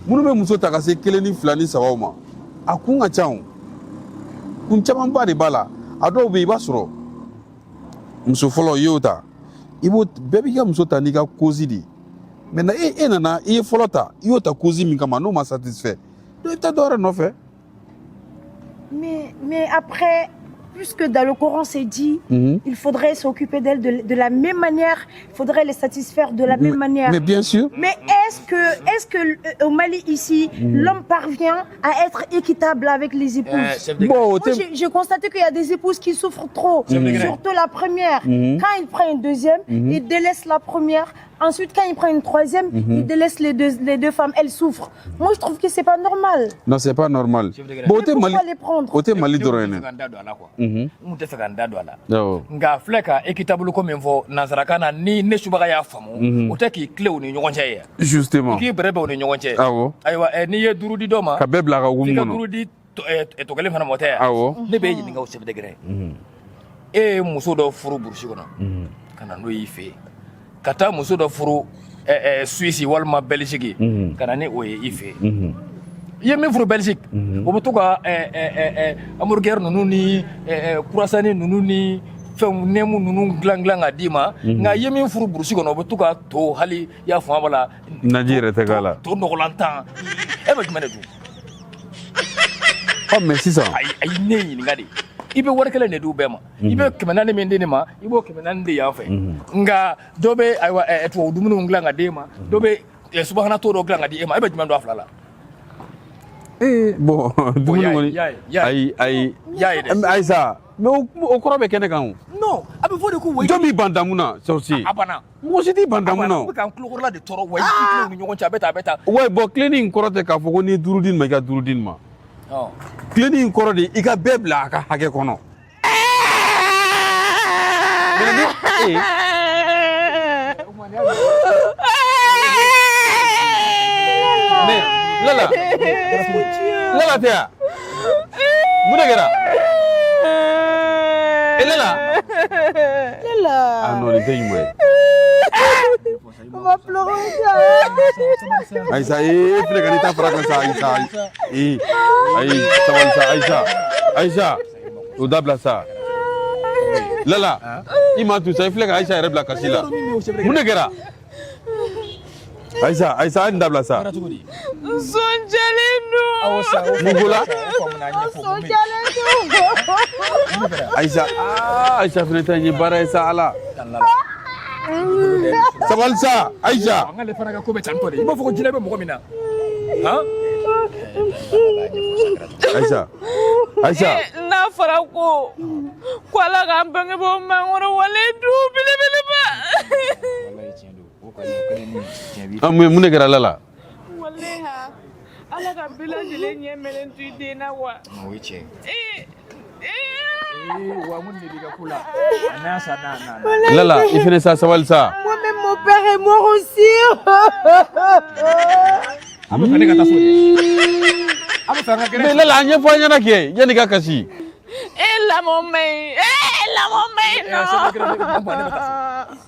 Speaker 7: nous sommes à casser Keleni Flani Savama. À Kunga Chang. Kun caman ba de b'a la a dɔw bɛ i b'a sɔrɔ muso fɔlɔ i y'o ta i b'o bɛɛ b'i ka muso ta n'i ka cause de maintenant e nana i ye fɔlɔ ta i y'o ta cause min kama n'o ma satisfait donc i bɛ taa dɔ wɛrɛ nɔfɛ.
Speaker 3: Mais après, puisque dans le Coran c'est dit, il faudrait s'occuper d'elles de la même manière, il faudrait les satisfaire de la même manière.
Speaker 7: Mais bien sûr.
Speaker 3: Mais est-ce que au Mali ici, l'homme parvient à être équitable avec les épouses? Moi, j'ai constaté qu'il y a des épouses qui souffrent trop, surtout la première. Quand il prend une deuxième, il délaisse la première. Ensuite, quand il prend une troisième, il délaisse les deux femmes. Elles souffrent. Moi, je trouve que c'est pas normal.
Speaker 7: Non, c'est pas normal.
Speaker 3: Bon, pourquoi les prendre?
Speaker 7: Au Mali d'Orient.
Speaker 1: Nga fleka équitable comme info nazarakana ni ne subaga ya famu o te ki clé ni ɲɔgɔn cɛ ye.
Speaker 7: Justement.
Speaker 1: Ki brebe o ni ɲɔgɔn cɛ.
Speaker 7: Awɔ.
Speaker 1: Ayiwa ni ye duuru di dɔ ma.
Speaker 7: Ka bɛɛ bila ka wumu kɔnɔ.
Speaker 1: Ka duuru di to kelen fana mɔtɛ ya.
Speaker 7: Awɔ.
Speaker 1: Ne bɛ ɲininka o sɛbɛ degré. E muso dɔ furu burusi kɔnɔ. Ka na n'o y'i fɛ yen. Ka taa muso dɔ furu Suisse walima Belgique. Ka na ni o ye i fɛ yen. I ye min furu Belgique o bɛ to ka hamburger ninnu ni croissant ninnu ni fɛnw nɛmu ninnu dilan ka d'i ma nka i ye min furu burusi kɔnɔ o bɛ to ka to hali i y'a faamu a la
Speaker 7: naji yɛrɛ tɛ k'a la
Speaker 1: to nɔgɔlantan e bɛ jumɛn de dun?
Speaker 7: Oh mais sisan
Speaker 1: a ye ne ɲininka de i bɛ wari kelen de di u bɛɛ ma i bɛ 400 min di ne ma i b'o 400 de yan fɛ nka dɔ bɛ ayiwa tubabu dumuniw dilan ka d'e ma dɔ bɛ subahana to dɔ dilan ka di e ma e bɛ jumɛn don a fila la?
Speaker 7: Bon, Aïssa, mais au courant de Kenegan.
Speaker 1: Non, a bɛ fɔ de ko wai.
Speaker 7: Jɔn b'i ban damun na, ça aussi.
Speaker 1: A banna.
Speaker 7: Mɔgɔ si t'i ban damun na.
Speaker 1: A bɛ k'an kulokɔrɔla de tɔɔrɔ wa i kilew ni ɲɔgɔn cɛ a bɛ tan.
Speaker 7: Ouais, bon, cleaning in kɔrɔ tɛ k'a fɔ ko n'i ye duuru di ma i ka duuru di ma. Cleaning in kɔrɔ de i ka bɛɛ bila a ka hakɛ kɔnɔ. Lala tɛ yan mun de kɛra Lala ah non nin tɛ ɲuman ye
Speaker 3: on va pleurer
Speaker 7: Aïssa e filɛ ka n'i ta fara kan sa Aïssa ayi sabali sa Aïssa o dabila sa Lala i ma tu sa i filɛ ka Aïssa yɛrɛ bila kasi la mun de kɛra Aïssa a ni dabila sa
Speaker 4: Sonjalendo.
Speaker 7: Mugola?
Speaker 3: Sonjalendo.
Speaker 7: Aïcha, Aïcha fana ta ɲi baara ye sa Ala. Sabali sa Aïcha.
Speaker 1: An ka le fana ka ko bɛ tan tɔ de. I b'a fɔ ko jinɛ bɛ mɔgɔ min na. Han?
Speaker 7: Aïcha.
Speaker 2: N'a fɔra ko Ala k'an bangebaaw mangoro wale du belebeleba.
Speaker 7: Mun de kɛra Ala la?
Speaker 2: Wale ha. Ala ka bɛɛ lajɛlen ɲɛ mɛlɛn to i den na wa.
Speaker 1: O ye tiɲɛ.
Speaker 2: Wa
Speaker 1: mun de b'i ka ko la? N'a sa na.
Speaker 7: Lala, i fana sa sabali sa.
Speaker 3: Moi-même, mon père est mort aussi.
Speaker 1: An bɛ fɛ ne ka taa so de. An bɛ fɛ an ka gɛrɛ.
Speaker 7: Mais Lala, an ɲɛfɔ an ɲɛna kɛ yanni ka kasi.
Speaker 2: lamɔ maɲi non.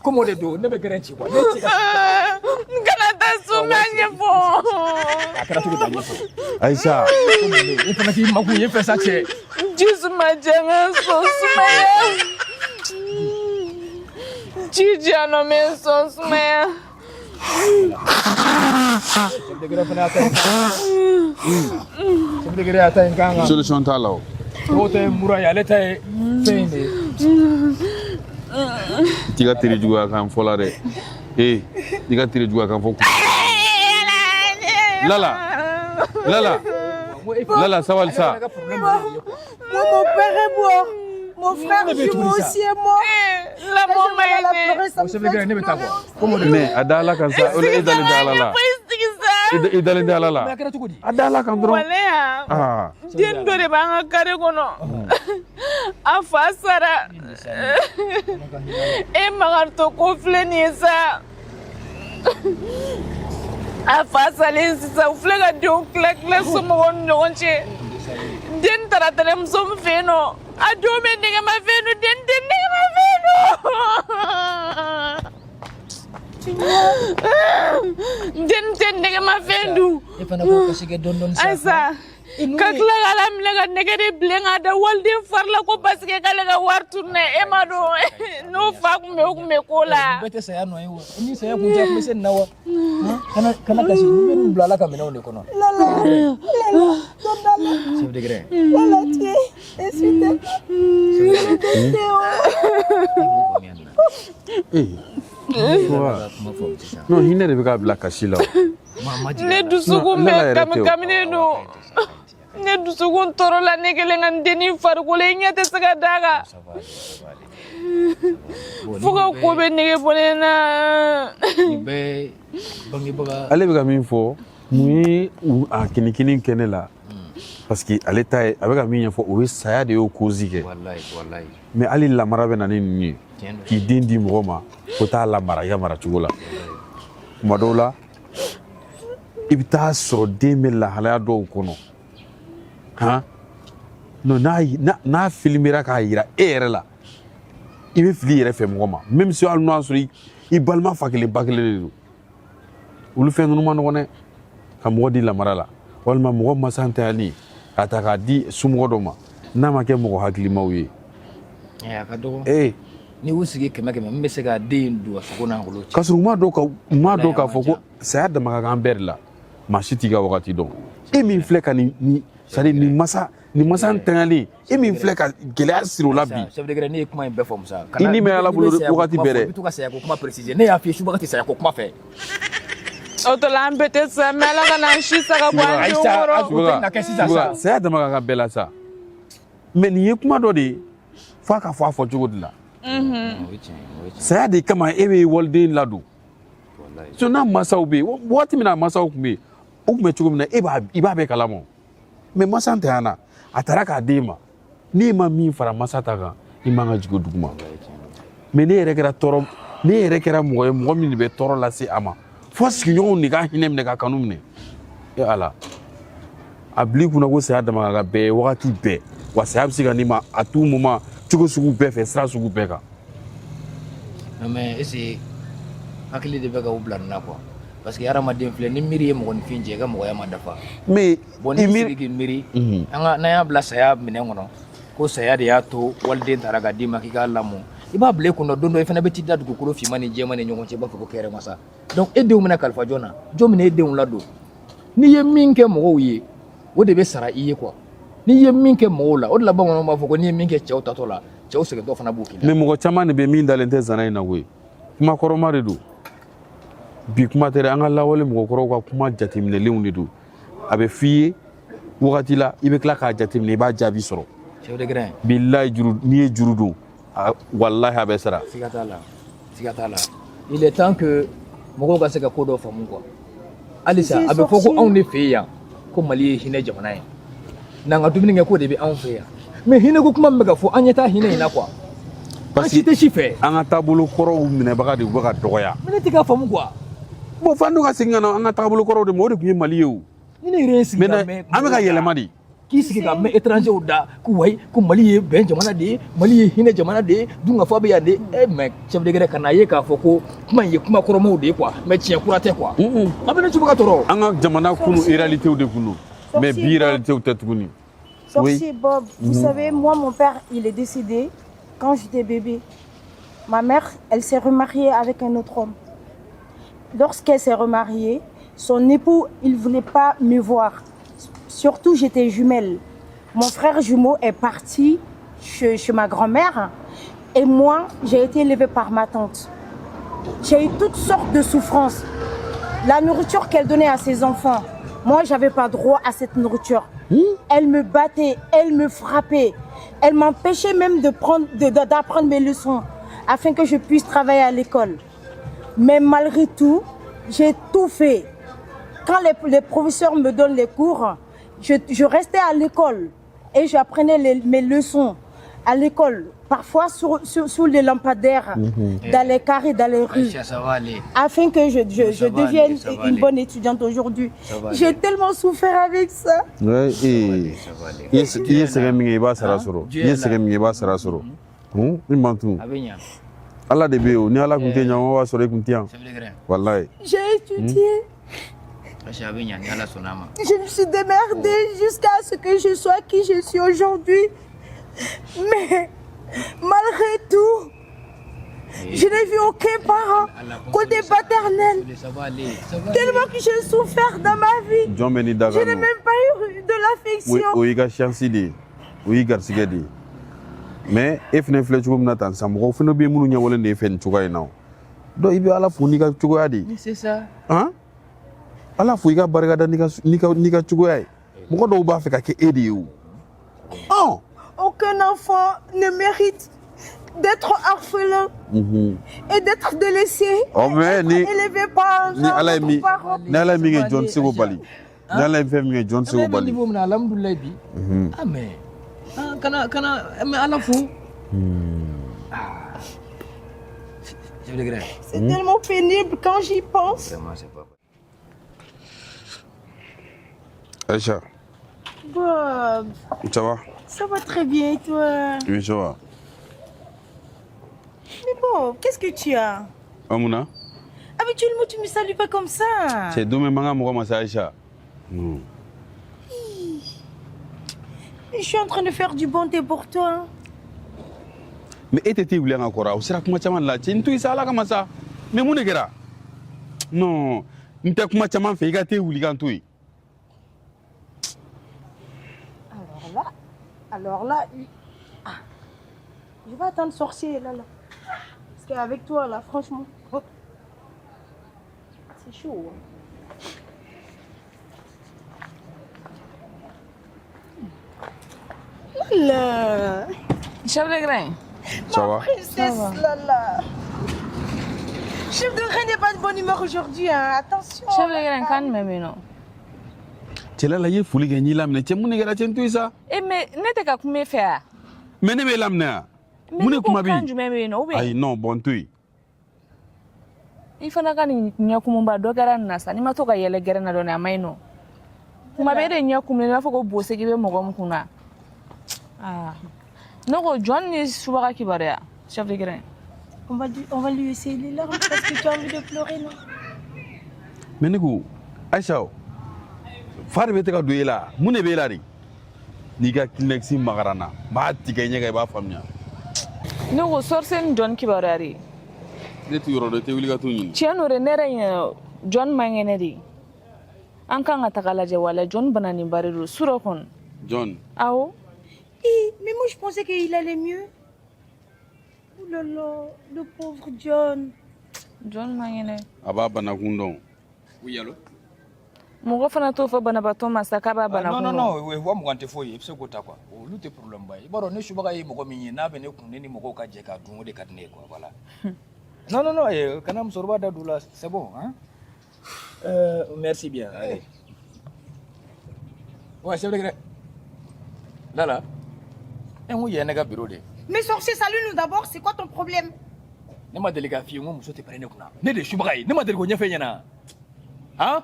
Speaker 1: Comment de do ne bɛ gɛrɛ ci quoi. Ne ci ka.
Speaker 2: N kana taa so mɛ ɲɛfɔ.
Speaker 1: A kɛra cogo di a ɲɛfɔ?
Speaker 7: Aïcha.
Speaker 1: I fana k'i makun ye fɛ sa cɛ.
Speaker 2: Ji ma jɛ n ka so sumaya. Ji diya nɔ mɛ sɔn sumaya.
Speaker 7: Solution t'a la o.
Speaker 1: O tɛ mura ye ale ta ye fɛn de.
Speaker 7: T'i ka teri juguya kan fɔ la dɛ. I ka teri juguya kan fɔ. Lala sabali sa.
Speaker 3: Mon père est mort. Mon frère jumeau aussi est mort.
Speaker 7: Mais a da Ala kan sa, o e dalen tɛ Ala la. I dalen tɛ Ala la. A da Ala kan dɔrɔn.
Speaker 2: Waleya. Den dɔ de b'an ka kare kɔnɔ. A fa sara. E magatɔ ko filɛ nin ye sa. A fa salen sisan u filɛ ka denw tila somɔgɔw ni ɲɔgɔn cɛ. Den taara tɛnɛmuso min fɛ yen nɔ. A don bɛ nɛgɛmafɛn don, den tɛ nɛgɛmafɛn don. Den tɛ nɛgɛmafɛn dun.
Speaker 1: E fana ko kasi kɛ dɔɔni sa.
Speaker 2: Ayisa, ka tila k'ala minɛ ka nɛgɛ de bilen k'a da waliden fari la ko parce que k'ale ka wari tununɛ e ma dɔn n'o fa tun bɛ o tun bɛ ko la.
Speaker 1: Bɛɛ tɛ saya nɔ ye wa? Ni saya kun tɛ a tun bɛ se nin na wa? Kana kasi, ni bɛ nin bila Ala ka minɛnw de kɔnɔ. Chef de gré.
Speaker 3: Lala,
Speaker 7: Non, hinɛ de bɛ k'a bila kasi la.
Speaker 2: Ne dusukun bɛ kaminen don. Ne dusukun tɔɔrɔ la ne kelen ka n dennin farikolo i ɲɛ tɛ se ka d'a kan. Fo ka ko bɛ nege bɔ ne na.
Speaker 7: Ale bɛ ka min fɔ, mun ye a kinikini kɛ ne la. Parce que ale ta ye a bɛ ka min ɲɛfɔ o ye saya de y'o cause kɛ. Mais hali lamara bɛ na ni ninnu ye k'i den di mɔgɔ ma ko t'a lamara i ka mara cogo la. Tuma dɔw la i bɛ taa sɔrɔ den bɛ lahalaya dɔw kɔnɔ. Non, n'a filmera k'a yira e yɛrɛ la i bɛ fili i yɛrɛ fɛ mɔgɔ ma. Même si hali n'o y'a sɔrɔ i balima fa kelen ba kelen de don. Olu fɛn ninnu ma nɔgɔn dɛ. Ka mɔgɔ di lamara la walima mɔgɔ masantanyali ka ta k'a di somɔgɔ dɔ ma n'a ma kɛ mɔgɔ hakilimaw ye.
Speaker 1: A ka dɔgɔ. Ni y'u sigi kɛmɛ kɛmɛ min bɛ se ka den don a sago n'a ngolo cɛ.
Speaker 7: K'a sɔrɔ u m'a dɔn k'a fɔ ko saya dama ka kan bɛɛ de la maa si t'i ka wagati dɔn. E min filɛ ka nin masa ntanyalen e min filɛ ka gɛlɛya siri o la bi.
Speaker 1: Chef de gré ne ye kuma in bɛɛ fɔ Musa.
Speaker 7: I ni mɛ Ala bolo wagati bɛɛ dɛ.
Speaker 1: I bɛ to ka saya ko kuma préciser. Ne y'a f'i ye subaga tɛ saya ko kuma fɛ.
Speaker 2: O tɔ la an bɛɛ tɛ sa mais Ala ka n'an si saga bɔ an denw kɔrɔ.
Speaker 7: Saya dama ka kan bɛɛ la sa. Mais nin ye kuma dɔ de ye f'a ka fɔ a fɔ cogo de la. Saya de kama e bɛ waliden ladon. Sinon n'a masaw bɛ yen waati min na masaw tun bɛ yen o tun bɛ cogo min na i b'a bɛɛ kalama. Mais masa ntanya na a taara k'a d'e ma n'e ma min fara masa ta kan i man ka jigin duguma. Mais ne yɛrɛ kɛra mɔgɔ ye mɔgɔ min de bɛ tɔɔrɔ lase a ma fo sigiɲɔgɔnw de ka hinɛ minɛ ka kanu minɛ. E Ala a bila i kunna ko saya dama ka kan bɛɛ ye wagati bɛɛ wa saya bɛ se ka n'i ma à tout moment cogo sugu bɛɛ fɛ sira sugu bɛɛ kan.
Speaker 1: Non mais est-ce que hakili de bɛ ka u bila nin na quoi? Parce que hadamaden filɛ ni miiri ye mɔgɔninfin jɛ i ka mɔgɔya ma dafa.
Speaker 7: Mais
Speaker 1: ni sigi k'i miiri n'an y'a bila saya minɛn kɔnɔ ko saya de y'a to waliden taara ka d'i ma k'i k'a lamɔ i b'a bila i kunna don dɔ i fana bɛ t'i da dugukolo finman ni jɛman ni ɲɔgɔn cɛ i b'a fɔ ko hɛrɛ masa. Donc e denw bɛna kalifa jɔn na jɔn bɛna e denw ladon n'i ye min kɛ mɔgɔw ye o de bɛ sara i ye quoi. Ni ye min kɛ mɔgɔw la o de la bamananw b'a fɔ ko n'i ye min kɛ cɛw tatɔ la cɛw sɛgɛntɔ fana b'o k'i la.
Speaker 7: mais mɔgɔ caman de bɛ min dalen tɛ zana in na koyi kuma kɔrɔma de don bi kuma tɛ dɛ an ka lawale mɔgɔkɔrɔw ka kuma jateminɛlenw de don a bɛ f'i ye wagati la i bɛ tila k'a jateminɛ i b'a jaabi sɔrɔ
Speaker 1: chef de grain
Speaker 7: billahi juru n'i ye juru don wallahi a bɛ sara
Speaker 1: siga t'a la il est temps que mɔgɔw ka se ka ko dɔ faamu quoi halisa a bɛ fɔ ko anw de fɛ yan ko Mali ye hinɛ jamana ye n'an ka dumuni kɛ ko de bɛ anw fɛ yan mais hinɛ ko kuma min bɛ ka fɔ an ɲɛ t'a hinɛ in na quoi an si tɛ si fɛ
Speaker 7: an ka taabolo kɔrɔw minɛbaga de bɛ ka dɔgɔya
Speaker 1: mais ne tɛ k'a faamu quoi
Speaker 7: bon f'an ka segin ka na an ka taabolo kɔrɔw de ma o de tun ye Mali ye o
Speaker 1: ni ne yɛrɛ ye sigi ka mɛn
Speaker 7: an bɛ ka yɛlɛma de
Speaker 1: k'i sigi ka mɛn étrangers da ko wayi ko Mali ye bɛn jamana de ye Mali ye hinɛ jamana de ye dunkafa bɛ yan de mais chef de guerre ka na ye k'a fɔ ko kuma in ye kuma kɔrɔmaw de ye quoi mais tiɲɛ kura tɛ quoi a bɛ ne cogo ka tɔɔrɔ
Speaker 7: an ka jamana kunu réalités de kun don mais bi réalités tɛ tuguni.
Speaker 3: Sorcier Bob, vous savez, moi, mon père, il est décédé quand j'étais bébé. Ma mère, elle s'est remariée avec un autre homme. Lorsqu'elle s'est remariée, son époux, il ne voulait pas me voir. Surtout, j'étais jumelle. Mon frère jumeau est parti chez ma grand-mère et moi, j'ai été élevée par ma tante. J'ai eu toutes sortes de souffrances. La nourriture qu'elle donnait à ses enfants, moi, je n'avais pas droit à cette nourriture. Elle me battait, elle me frappait. Elle m'empêchait même d'apprendre mes leçons afin que je puisse travailler à l'école. Mais malgré tout, j'ai tout fait. Quand les professeurs me donnent les cours, je restais à l'école et j'apprenais mes leçons à l'école. Parfois sous les lampadaires, dans les carrés, dans les rues, afin que je devienne une bonne étudiante aujourd'hui. J'ai tellement souffert avec ça.
Speaker 7: Oui,
Speaker 3: j'ai étudié. Je me suis démerdée jusqu'à ce que je sois qui je suis aujourd'hui. Mais malgré tout, je n'ai vu aucun parent côté paternel. Tellement que j'ai souffert dans ma vie. Je n'ai même pas eu de l'affection.
Speaker 7: Mais if ne filɛ cogo min na tan san mɔgɔw fana bɛ minnu ɲɛwalen de ye fɛn nin cogoya in na donc i bɛ ala fo n'i ka cogoya de
Speaker 1: c'est ça
Speaker 7: ala fo i ka barikada n'i ka cogoya ye mɔgɔ dɔw b'a fɛ ka kɛ e de ye o
Speaker 3: aucun enfant ne mérite d'être orphelin et d'être délaissé élevé par un autre parent.
Speaker 7: Ni ala ye min kɛ jɔn tɛ se k'o bali ni ala ye fɛn min kɛ jɔn tɛ se k'o bali
Speaker 1: alhamdulilayi bi amen kana mais ala fo
Speaker 3: c'est tellement pénible quand j'y pense.
Speaker 7: Aïcha.
Speaker 3: Bob.
Speaker 7: Ça va?
Speaker 3: Ça va très bien et toi?
Speaker 7: Oui, ça va.
Speaker 3: Mais Bob, qu'est-ce que tu as?
Speaker 7: Amouna?
Speaker 3: Habituellement, tu me salues pas comme ça.
Speaker 7: C'est dommage, manga moko masa Aïcha.
Speaker 3: Je suis en train de faire du bon thé pour toi.
Speaker 7: Mais et t'étais voulu encore au sera kuma chaman la tin tu isa la kama ça. Mais mon negera. Non, n'ta kuma chaman fait ga té wuli kan toi.
Speaker 3: Alors là, je vais attendre sorcier là. Parce qu'avec toi là, franchement, c'est chaud. Là.
Speaker 2: Chef de grain.
Speaker 7: Ça va?
Speaker 3: Princesse Lala. Chef de grain n'est pas de bonne humeur aujourd'hui, hein. Attention.
Speaker 2: Chef de grain, calme même.
Speaker 7: Tela la ye fuli ke ni lamne che mun ngara chen tuisa
Speaker 2: Mais nete ka kuma faire.
Speaker 7: Mais ne be lamne mun kuma bi
Speaker 2: Ay
Speaker 7: non bon tui
Speaker 2: ifana kan nya kuma ba do garan nasa ni mato ka yele gere na do na maino kuma be de nya kuma na foko bose ke be mogom kuna non John ni subaka kibaria chef de grain.
Speaker 3: On va lui essayer les larmes parce que tu as envie de pleurer, non?
Speaker 7: Mais niku Aïcha Fare bete ka doyela mune be lari ni ka kinexi magarana ba tiganya ga ba famnya
Speaker 2: no sorsen John kibarari
Speaker 7: ne tu yoro de te wuli ka to yin
Speaker 2: cheno re nere John mangenedi an kan atakala je wala John banani bariru surokon
Speaker 7: John.
Speaker 2: Ah oh?
Speaker 3: Mais moi je pensais qu'il allait mieux. Oh là là, le pauvre John.
Speaker 2: John mangene.
Speaker 7: Aba banakundon.
Speaker 6: Oui, allô?
Speaker 2: Mɔgɔ fana t'o fɔ banabaatɔ ma sa k'a b'a bana
Speaker 6: Non,
Speaker 2: kun
Speaker 6: non,
Speaker 2: dɔn.
Speaker 6: non, wa mugan tɛ foyi ye, i bɛ se k'o ta quoi. Olu tɛ problème ba ye. I b'a dɔn ne subaga ye mɔgɔ min ye n'a bɛ ne kun ne ni mɔgɔw ka jɛ k'a dun o de ka di ne ye quoi, voilà. Non, non, non, kana musokɔrɔba da don la, c'est bon, hein? Merci bien, allez. Ouais, c'est vrai que... Là, on y a un bureau de...
Speaker 3: Mais sorcier, salue-nous d'abord, c'est quoi ton problème?
Speaker 6: Ne ma deli ka f'i ye n ko muso tɛ pɛrɛn ne kunna. Ne de ye subaga ye, ne ma deli k'o ɲɛfɔ e ɲɛna. Han?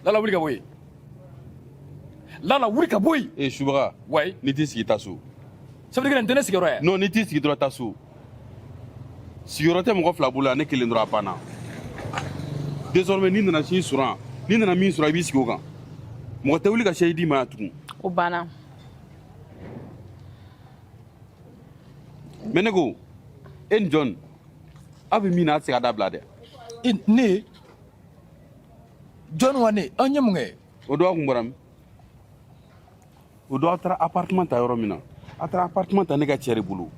Speaker 6: Lala, wuli ka bɔ yen. Lala, wuli ka bɔ yen.
Speaker 7: Eh, Subaga.
Speaker 6: Ouais.
Speaker 7: Ni t'i sigi ta so.
Speaker 6: Ça veut dire que nin tɛ ne sigiyɔrɔ ye.
Speaker 7: Non, ni t'i sigi dɔrɔn ta so. Sigiyɔrɔ tɛ mɔgɔ fila bolo la, ne kelen dɔrɔn a banna. Désormais n'i nana sin sɔrɔ yan, n'i nana min sɔrɔ i b'i sigi o kan. Mɔgɔ tɛ wuli ka sɛyi d'i ma yan tugun.
Speaker 2: O banna.
Speaker 7: Mais ne ko, e ni John, aw bɛ min na a tɛ se ka dabila dɛ.
Speaker 6: Ne? John wa ne, an ye mun kɛ?
Speaker 7: O don a kun bɔra min? O don aw taara appartement ta yɔrɔ min na, a taara appartement ta ne ka cɛ de bolo.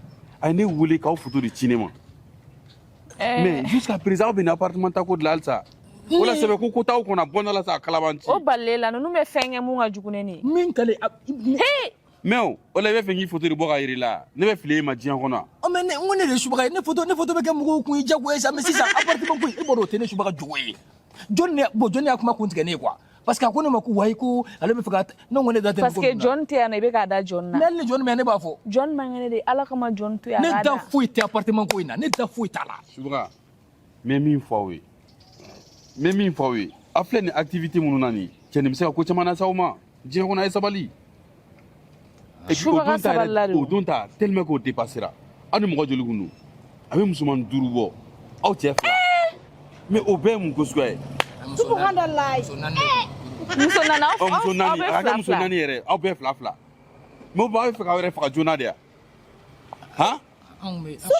Speaker 7: A ye ne wele k'aw photo de ci ne ma. Mais jusqu'à présent aw bɛ nin appartement ta ko de la halisa. O la sɛbɛn ko t'aw kɔnɔ bɔnda la sa a kalaban ci.
Speaker 2: O balile la ninnu bɛ fɛn kɛ mun ka jugu ne ni.
Speaker 6: Min kale...
Speaker 2: Hey!
Speaker 7: Mais o la i bɛ fɛ k'i photo de bɔ ka yir'i la, ne bɛ fili e ma diɲɛ kɔnɔ.
Speaker 6: Oh mais ne ko ne de ye subaga ye, ne photo bɛ kɛ mɔgɔw kun ye jagoya ye sa, mais sisan appartement ko in e b'a dɔn o tɛ ne subaga jogo ye. John y'a kuma kun tigɛ ne ye quoi. Parce que a ko ne ma ko wayi ko ale bɛ fɛ ka ne ko ne da tɛ
Speaker 2: Parce que John tɛ yan nɔ i bɛ k'a da John na.
Speaker 6: Mais hali ni John mɛ ne b'a fɔ.
Speaker 2: John man kɛnɛ de Ala kama John to yan.
Speaker 6: Ne da foyi tɛ appartement ko in na, ne da foyi t'a la.
Speaker 7: Subaga, n bɛ min fɔ aw ye, a filɛ nin activité minnu na nin cɛ nin bɛ se ka ko caman lase aw ma diɲɛ kɔnɔ a ye sabali.
Speaker 2: Subaga sabalila de.
Speaker 7: O don ta tellement k'o dépassera aw ni mɔgɔ joli kun don a bɛ musoman 5 bɔ aw cɛ 2 mais o bɛɛ ye mun ko suguya ye.
Speaker 3: Subhanallah.
Speaker 2: Muso nana aw
Speaker 7: muso naani
Speaker 2: bɛ
Speaker 7: a ka muso
Speaker 2: fila.
Speaker 7: naani yɛrɛ aw bɛɛ 2 mais o b'a bɛ fɛ k'aw yɛrɛ faga joona de yan han.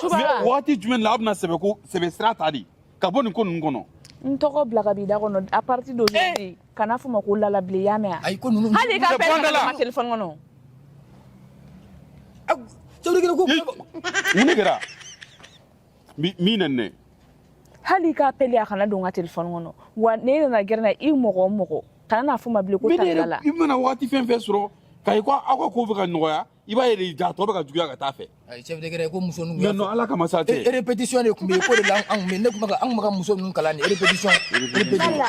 Speaker 2: Subaga.
Speaker 7: waati jumɛn la aw bɛna sɛbɛ sira ta de ka bɔ nin ko ninnu kɔnɔ.
Speaker 2: N tɔgɔ bila ka b'i da kɔnɔ a partir d'aujourd'hui kana fɔ ma ko lalabile i y'a mɛn
Speaker 6: Ayi ko ninnu...
Speaker 2: hali i ka appel ka don n ka téléphone kɔnɔ.
Speaker 7: mun de kɛra min nɛnɛ.
Speaker 2: Hali i ka appel a kana don n ka téléphone kɔnɔ wa ne nana gɛrɛ na i mɔgɔ o mɔgɔ kana n'a fɔ ma bilen ko tangala la.
Speaker 7: I mana waati fɛn fɛn sɔrɔ k'a ye ko aw ka ko bɛ ka nɔgɔya i b'a ye de ja tɔ bɛ ka juguya ka taa fɛ.
Speaker 6: Ayi chef de guerre ko muso ninnu...
Speaker 7: mais non ala kama sa tɛ.
Speaker 6: Répétition de tun bɛ yen ko de la an kun bɛ ne tun bɛ ka muso ninnu kalan ni répétition.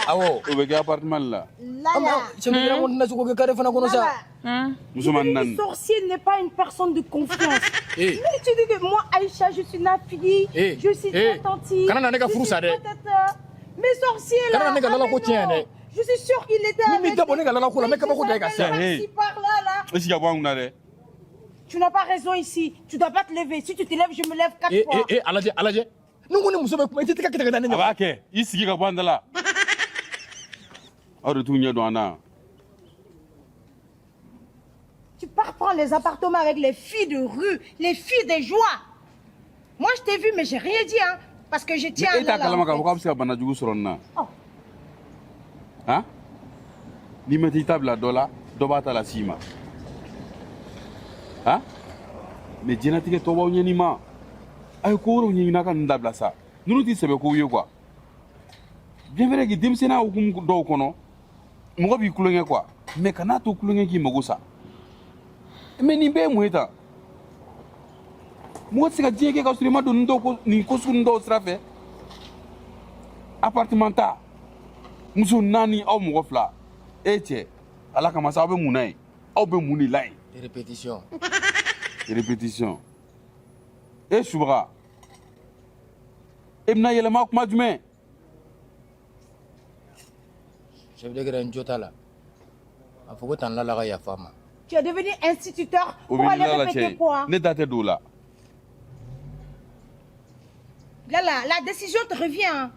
Speaker 6: Awɔ.
Speaker 7: O bɛ kɛ appartement la.
Speaker 6: Chef de guerre ko tɛna se k'o kɛ carré fana kɔnɔ sa.
Speaker 7: Musoman naani.
Speaker 3: Le sorcier n'est pas une personne de confiance. Mais tu dis que moi, Aïcha, je suis la fille, je suis très attentive. Mais sorcier là, je suis sûr qu'il était avec par là. Tu n'as pas raison ici. Tu dois pas te lever. Si tu te lèves, je me lève 4 fois.
Speaker 6: Alajɛ. Ne ko ni muso bɛ kuma i tɛ tigɛ ka taa ne ɲɛ.
Speaker 7: A b'a kɛ i sigi ka bɔ an da la. Aw de t'u ɲɛ dɔn an na.
Speaker 3: Tu pars prendre les appartements avec les filles de rue, les filles des joies. Moi, je t'ai vu, mais j'ai rien dit, hein. Parce que je tiens à
Speaker 7: la... Mais kalama k'a fɔ k'a bɛ se ka bana jugu sɔrɔ nin na. Hein? N'i ma t'i ta bila dɔ la, dɔ b'a ta la s'i ma. Hein? Mais diɲɛlatigɛ tɔ b'aw ɲɛni ma. A ye ko wɛrɛw ɲɛɲini a ka nin dabila sa. Ninnu tɛ sɛbɛkow ye quoi. Bien vrai que denmisɛnninya hukumu dɔw kɔnɔ, mɔgɔ b'i kulonkɛ quoi. Mais kana to kulonkɛ k'i mago sa. Mais nin bɛɛ ye mun ye tan? Mɔgɔ tɛ se ka diɲɛ kɛ ka sɔrɔ i ma don nin ko sugu dɔw sira fɛ. Appartement ta, muso 4 aw mɔgɔ 2. E cɛ, ala kama sa aw bɛ mun na ye? Aw bɛ mun de la ye? Répétition. E subaga, e bɛna yɛlɛma kuma jumɛn?
Speaker 6: Chef de guerre n jo t'a la. A fɔ ko tan Lala ka yafa ma.
Speaker 3: Tu es devenu instituteur pour aller répéter quoi?
Speaker 7: Ne da tɛ don o la.
Speaker 3: Lala, la décision te revient. Hein.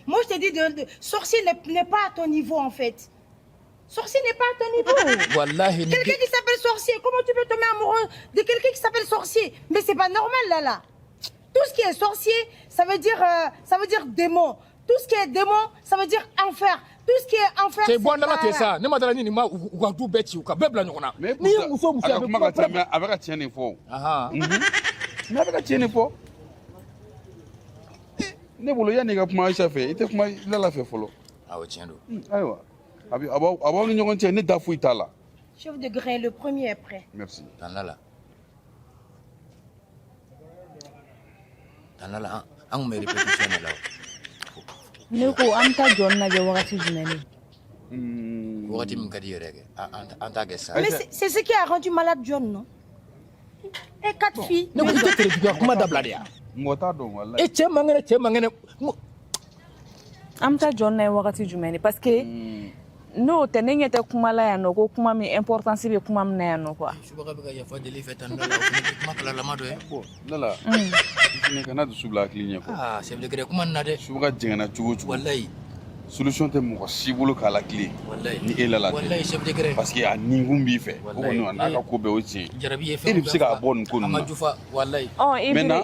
Speaker 3: Moi, je te dis, sorcier n'est pas à ton niveau, en fait. Sorcier n'est pas à ton niveau.
Speaker 6: Wallahi.
Speaker 3: Quelqu'un qui s'appelle sorcier, comment tu peux tomber amoureux de quelqu'un qui s'appelle sorcier? Mais c'est pas normal, Lala. Tout ce qui est sorcier, ça veut dire démon. Tout ce qui est démon, ça veut dire enfer. Tout ce qui est enfer,
Speaker 6: c'est bon dans la ça. Ne m'a donné ni ma ou ka du beti ou ka bebla nyona.
Speaker 7: Mais
Speaker 6: Ni muso muso
Speaker 7: avec ma ka tɛmɛ a bɛ ka tiɲɛ de fɔ.
Speaker 6: Aha.
Speaker 7: N'a bɛ ka tiɲɛ de fɔ. Ne bolo yanni ka kuma Aïcha fɛ i tɛ kuma Lala fɛ fɔlɔ.
Speaker 6: Ah, tiens do.
Speaker 7: Ayiwa. A b'aw ni ɲɔgɔn cɛ ne da foyi t'a la.
Speaker 3: Chef de grain, le premier est prêt.
Speaker 7: Merci.
Speaker 6: Tanala. Tanala an me répétition la.
Speaker 4: Ne ko an ta jɔn lajɛ wagati jumɛn ni
Speaker 6: Wagati min ka di yɛrɛ kɛ. An t'a kɛ sa.
Speaker 3: Mais c'est ce qui a rendu malade John, non? Et 4 filles.
Speaker 6: Ne ko i tɛ tere kuma dabila de ya.
Speaker 7: Mɔgɔ t'a dɔn walayi.
Speaker 6: E cɛ man kɛnɛ.
Speaker 2: An ta jɔn na ye wagati jumɛn ni parce que n'o tɛ ne ɲɛ tɛ kuma la yan nɔ ko kuma min importance bɛ kuma min na yan nɔ quoi.
Speaker 6: Subaga bɛ ka yafa deli fɛ tan dɔ la o fana tɛ kuma kalalama dɔ ye.
Speaker 7: Lala. I fana kana dusu bila hakili ɲɛ kɔ.
Speaker 6: Ah, chef de gré kuma nin na dɛ.
Speaker 7: Subaga jɛngɛnna cogo o cogo.
Speaker 6: Wallahi.
Speaker 7: Solution tɛ mɔgɔ si bolo k'a la tile.
Speaker 6: Wallahi.
Speaker 7: Ni e Lala tɛ.
Speaker 6: Wallahi chef de gré.
Speaker 7: Parce que a nikun b'i fɛ. O
Speaker 6: Wallahi.
Speaker 7: kɔni n'a ka ko bɛɛ o tiɲɛ.
Speaker 6: Jarabi ye
Speaker 7: E
Speaker 6: fɛn
Speaker 7: de bɛ se k'a bɔ nin ko
Speaker 6: a
Speaker 7: ninnu
Speaker 6: ma
Speaker 7: na.
Speaker 6: jufa wallahi.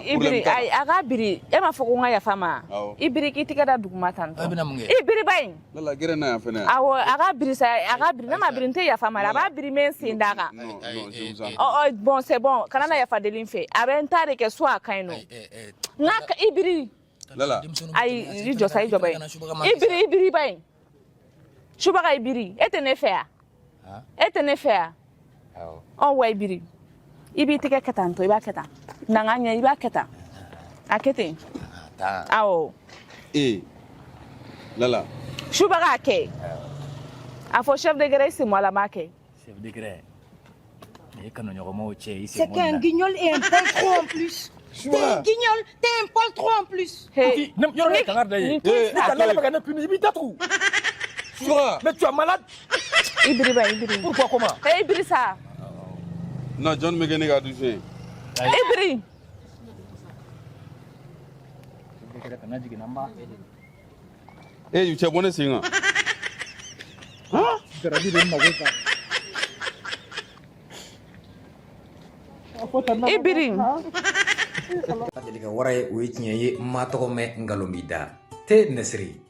Speaker 2: Ibiri ayi a ka biri e m'a fɔ ko n ka yafa ma Ibiri k'i tigɛ da duguma tan
Speaker 6: A bɛna mun kɛ?
Speaker 2: Ibiri ba in
Speaker 7: Lala gɛrɛ na yan fɛnɛ.
Speaker 2: awɔ a ka biri sa a ka biri ne ma biri n tɛ yafa ma a b'a biri n bɛ n sen d'a kan
Speaker 7: Non, je vous en
Speaker 2: bon c'est bon kana na yafa deli n fɛ a bɛ n ta de kɛ so a ka ɲi nɔ n ka Ibiri
Speaker 7: Lala.
Speaker 2: ayi i jɔ sa i jɔ ba in Ibiri ba in Subaga Ibiri e tɛ ne fɛ yan e tɛ ne fɛ yan wa Ibiri i b'i tigɛ kɛ tan tɔ i b'a kɛ tan na n ka ɲɛ i b'a kɛ tan a kɛ ten awɔ
Speaker 7: Lala.
Speaker 2: Subaga a kɛ a fɔ chef de gré c'est moi la m'a kɛ
Speaker 6: Chef de gré. Ne kanu ɲɔgɔnmaw cɛ i
Speaker 3: C'est qu'un guignol et un poil trop en plus. T'es un guignol, t'es un poil trop en plus.
Speaker 2: Hey,
Speaker 6: yɔrɔ ne kangari da ye. Ne ka Lala bɛ ka ne puni i b'i datugu.
Speaker 7: Subaga.
Speaker 6: Mais tu es malade.
Speaker 2: Ibiri.
Speaker 6: Pourquoi comment?
Speaker 2: Hey, Ibiri sa.
Speaker 7: Non, John bɛ kɛ ne ka douche.
Speaker 2: Ibiri.
Speaker 6: Kana jigin an b'a
Speaker 7: yu cɛ bɔ ne sen kan.
Speaker 6: Jarabi de mago kan.
Speaker 2: Ibiri.
Speaker 1: Deli ka wara ye o ye tiɲɛ ye n ma tɔgɔ mɛn ngalon b'i da te Nesiri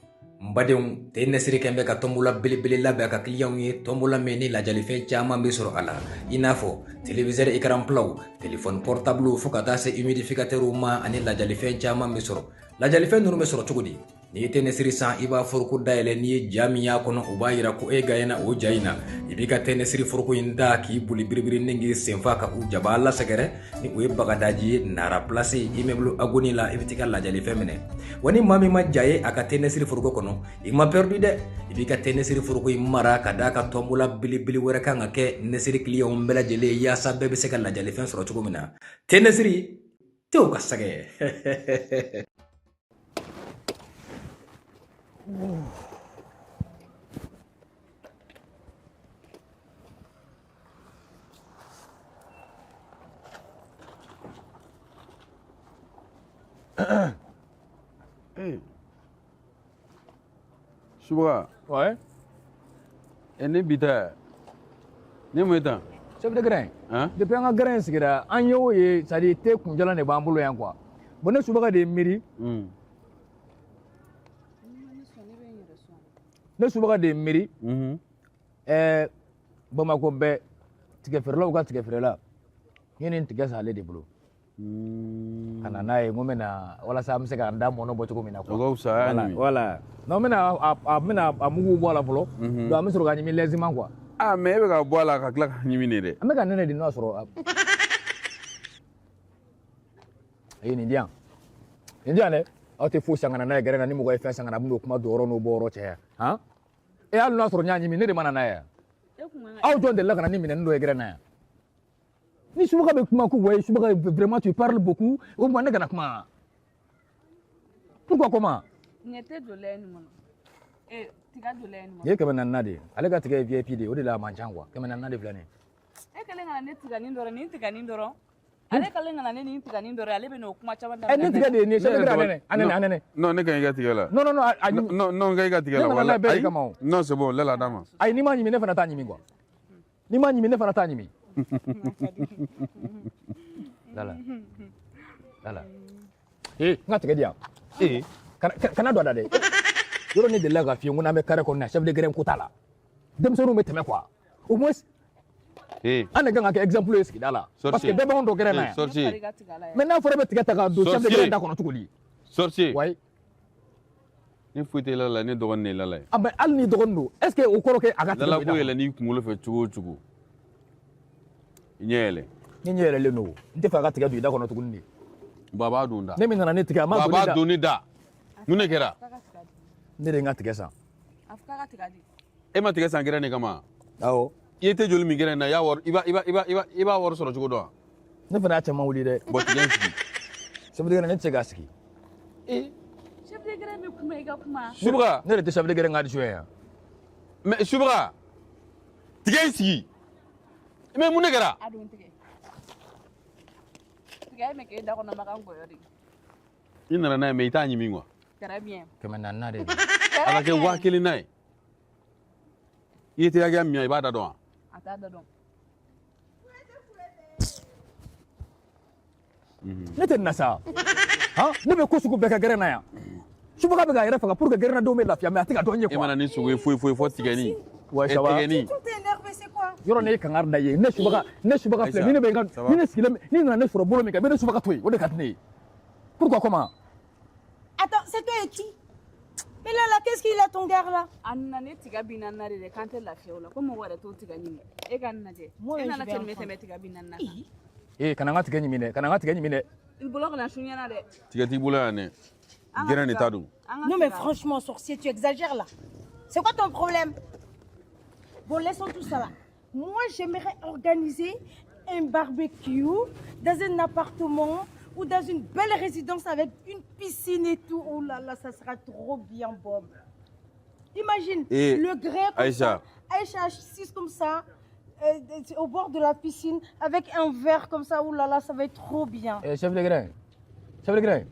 Speaker 1: n badenw te Nesiri kɛn bɛ ka tɔnbola belebele labɛn a ka kiliyanw ye tɔnbola min ni lajalifɛn caman bɛ sɔrɔ a la i n'a fɔ téléviseur écran plat téléphone portable fo ka taa se humidificateur ma ani lajalifɛn caman bɛ sɔrɔ lajalifɛn ninnu bɛ sɔrɔ cogo di n'i ye te Nesiri san i b'a foroko dayɛlɛ n'i ye ja min y'a kɔnɔ o b'a yira ko e gagné o ja in na i b'i ka te Nesiri foroko in da k'i boli biribiri ni k'i senfa ka u jaba lasɛgɛrɛ ni o ye bagadaji ye nara place immeuble Agoni la i bɛ t'i ka lajalifɛn minɛ wa ni maa min ma ja ye a ka te Nesiri foroko kɔnɔ i ma perdu dɛ i b'i ka te Nesiri foroko in mara ka d'a ka tɔnbola belebele wɛrɛ kan ka kɛ Nesiri client bɛɛ lajɛlen yaasa bɛɛ bɛ se ka lajalifɛn sɔrɔ cogo min na te Nesiri tew ka sɛgɛ.
Speaker 7: Subaga.
Speaker 6: Ouais.
Speaker 7: Ne bi ta ne mun ye tan.
Speaker 6: Chef de grain.
Speaker 1: Depuis an ka grain sigira an ye o ye c'est à dire te kunjalan de b'an bolo yan quoi. Bon ne Subaga de ye miiri. Ne Subaga de ye miiri. Bamako bɛɛ tigɛfeerelaw ka tigɛfeerela n ye nin tigɛ san ale de bolo. Ka na n'a ye n ko n bɛ na walasa an bɛ se k'an da mɔnɔ bɔ cogo min na quoi.
Speaker 7: O ka fisa a y'a ɲimi.
Speaker 1: Voilà. Non n bɛna a mugu bɔ a la fɔlɔ. Donc an bɛ sɔrɔ ka ɲimi lɛsiman quoi.
Speaker 7: Ah mais e bɛ ka bɔ a la ka tila ka ɲimi ne dɛ.
Speaker 1: An bɛ ka nɛnɛ di n'o y'a sɔrɔ. Ayi nin di yan. Nin di yan dɛ. Aw tɛ foyi san ka na n'a ye gɛrɛ na ni mɔgɔ ye fɛn san ka na a bɛ n'o kuma don yɔrɔ n'o bɔ yɔrɔ cɛ yan. Han? Hali n'a sɔrɔ n y'a ɲimi ne de ma na n'a ye yan. Aw jɔn delila ka na ni minɛnin dɔ ye gɛrɛ na yan. Ni Subaga bɛ kuma ko ouais Subaga vraiment tu parles beaucoup o tuma ne kana kuma. Pourquoi comment?
Speaker 2: Ɲɛtɛ jɔlɛ ni mɔnɔ. Tiga jɔlɛ ni mɔnɔ.
Speaker 1: Ye 400 de ye. Ale ka tigɛ ye VIP de ye o de la a man ca quoi. 400 de filɛ nin ye.
Speaker 2: E kɛlen ka na ne tiga nin dɔrɔn nin tiga nin dɔrɔn. Ale kɛlen ka na ne nin tiga nin dɔrɔn ale bɛ n'o kuma caman daminɛ.
Speaker 1: Ne tigɛ de ye nin ye chef de gré anɛnɛ.
Speaker 7: Non ne ka ɲi i ka tigɛ la. Non n ka i ka tigɛ la
Speaker 1: wala. Ayi
Speaker 7: non c'est bon Lala d'a ma.
Speaker 1: Ayi n'i ma ɲimi ne fana t'a ɲimi quoi. N'i ma ɲimi ne fana t'a ɲimi. Lala. N ka tigɛ di yan. Kana don a da dɛ. yɔrɔ ne delila k'a f'i ye n ko n'an bɛ carré kɔnɔ chef de grève ko t'a la denmisɛnninw bɛ tɛmɛ quoi au moins an de kan ka kɛ exemple ye sigida la parce que bɛɛ b'anw dɔn grève na yan mais n'a fɔra bɛ tigɛ ta ka don chef de grève da kɔnɔ cogo di
Speaker 7: sorcier
Speaker 1: oui
Speaker 7: ni foyi tɛ la la ne dɔgɔnin de la la ye
Speaker 1: ah mais hali ni dɔgɔnin don est ce que o kɔrɔ kɛ a ka tigɛ
Speaker 7: la ko yɛlɛ n'i kunkolo fɛ cogo o cogo i ɲɛ yɛlɛ
Speaker 1: ni ɲɛ yɛlɛlen don n tɛ fɛ a ka tigɛ don i da kɔnɔ tuguni de
Speaker 7: baba dun da
Speaker 1: ne min nana ne tigɛ a ma
Speaker 7: baba dun da mun de kɛra
Speaker 1: ne de ye n ka tigɛ san
Speaker 7: e ma tigɛ san gɛrɛ ne kama
Speaker 1: awɔ
Speaker 7: i ye tɛ joli min gɛrɛ na i b'a wari sɔrɔ cogo dɔn
Speaker 1: ne fana y'a cɛman wuli dɛ
Speaker 7: bɔn tigɛ in sigi
Speaker 1: chef de grève ne tɛ se k'a sigi
Speaker 2: chef de grève bɛ kuma i ka kuma
Speaker 7: Subaga
Speaker 1: ne de tɛ chef de grève n ka addition ye yan
Speaker 7: mais Subaga tigɛ in sigi mais mun de kɛra
Speaker 2: a don tigɛ tigɛ mɛ k'e da kɔnɔ makan gɔyɔ de
Speaker 7: i nana n'a ye mais i t'a ɲimi quoi
Speaker 2: très bien
Speaker 1: 400 de
Speaker 7: a ka kɛ 1000 n'a ye i ye tɛ hakɛya min i b'a da dɔn wa
Speaker 2: a t'a da dɔn
Speaker 1: ne tɛ nin na sa ne bɛ ko sugu bɛɛ kɛ gɛrɛ na yan Subaga bɛ k'a yɛrɛ faga pour que gɛrɛ na denw bɛ lafiya mais a tɛ ka dɔn n ye quoi
Speaker 7: e mana ni sogo ye foyi fɔ tigɛni tigɛni
Speaker 1: yɔrɔ ne ye kangari da ye ne Subaga filɛ ni ne bɛ n ka ni ne sigilen ni nana ne sɔrɔ bolo min kan i bɛ ne Subaga to yen o de ka di ne ye pourquoi comment
Speaker 3: Attends, c'est toi et qui? Mais là, qu'est-ce qu'il a ton gars là?
Speaker 2: Anna ne tiga binana de kan tɛ lafiya o la ko mɔgɔ wɛrɛ t'o tiga ɲimi e ka nin lajɛ e nana cɛ min tɛmɛ tiga binana kan
Speaker 1: kana n ka tigɛ ɲimi dɛ kana n ka tigɛ ɲimi dɛ
Speaker 2: i bolo kana su ɲɛna dɛ
Speaker 7: tigɛ t'i bolo yan dɛ gɛrɛ de ta don
Speaker 3: Non mais franchement, sorcier, tu exagères là. C'est quoi ton problème? Bon, laissons tout ça là. Moi, j'aimerais organiser un barbecue dans un appartement ou dans une belle résidence avec une piscine et tout. Oh là là, ça sera trop bien, Bob. Imagine, le grec comme ça, Aïcha assise comme ça, au bord de la piscine, avec un verre comme ça. Oh là là, ça va être trop bien.
Speaker 1: Chef de grève,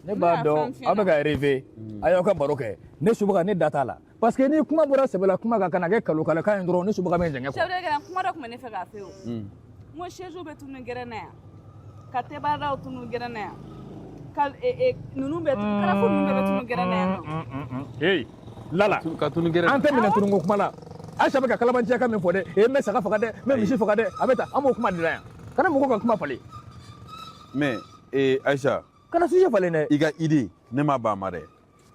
Speaker 1: ne b'a dɔn aw bɛ ka rêver a y'aw ka baro kɛ ne Subaga ne da t'a la parce que ni kuma bɔra sɛbɛla kuma kan kana kɛ kalokalokan ye dɔrɔn ne Subaga bɛ n jɛngɛ
Speaker 2: chef de grève kuma dɔ tun bɛ ne fɛ k'a fɛ o n ko siège bɛ tunu gɛrɛ na yan ka tɛbaadaw tunu gɛrɛ na yan ka ninnu bɛ tunu karafo ninnu bɛɛ bɛ tunu gɛrɛ na yan
Speaker 1: hey Lala
Speaker 7: ka tunu gɛrɛ
Speaker 1: an tɛ minɛ tununko kuma la Aïcha bɛ ka kalabanciya kan min fɔ dɛ n bɛ saga faga dɛ n bɛ misi faga dɛ a bɛ taa an b'o kuma de la yan kana mɔgɔw ka kuma falen
Speaker 7: mais Aïcha
Speaker 1: kana sujet falen dɛ
Speaker 7: i ka idée ne ma ban ma dɛ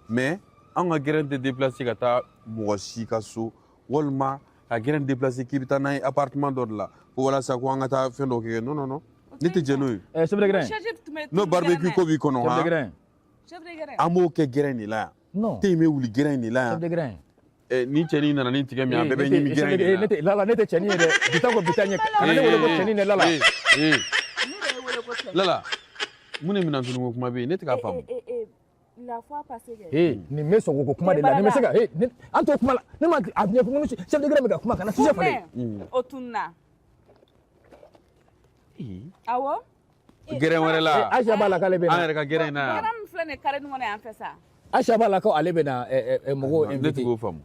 Speaker 7: mais an ka gɛrɛn tɛ déplacer ka taa mɔgɔ si ka so walima ka gɛrɛn déplacer k'i bɛ taa n'a ye appartement dɔ de la ko walasa ko an ka taa fɛn dɔ kɛ non non non ne tɛ jɛn n'o ye
Speaker 1: chef de grève
Speaker 7: n'o barbecue ko b'i kɔnɔ
Speaker 1: chef de grève
Speaker 7: an b'o kɛ gɛrɛn de la yan
Speaker 1: non
Speaker 7: te in bɛ wuli gɛrɛn de la yan
Speaker 1: chef de grève
Speaker 7: ni cɛnin nana ni tigɛ min an bɛɛ bɛ ɲimi gɛrɛn de la
Speaker 1: Lala ne tɛ cɛnin ye dɛ bita ko bita ɲɛ kana ne wele ko cɛnin dɛ Lala
Speaker 7: Lala mun de mina tununko kuma bɛ yen ne tɛ k'a faamu
Speaker 2: la fois passée kɛ
Speaker 1: nin bɛ sɔn ko kuma de la nin bɛ se ka an t'o kuma la ne ma a ɲɛ fɔ ko chef de grève bɛ ka kuma kana sujet falen
Speaker 2: o tunna awɔ
Speaker 7: gɛrɛn wɛrɛ la
Speaker 1: Aïcha b'a la k'ale bɛ na
Speaker 7: an yɛrɛ ka gɛrɛn in na yan
Speaker 2: gɛrɛ min filɛ nin ye carré nin kɔnɔ yan fɛ sa
Speaker 1: Aïcha b'a la k'ale bɛ na mɔgɔw
Speaker 7: ne
Speaker 1: invité
Speaker 7: tɛ k'o faamu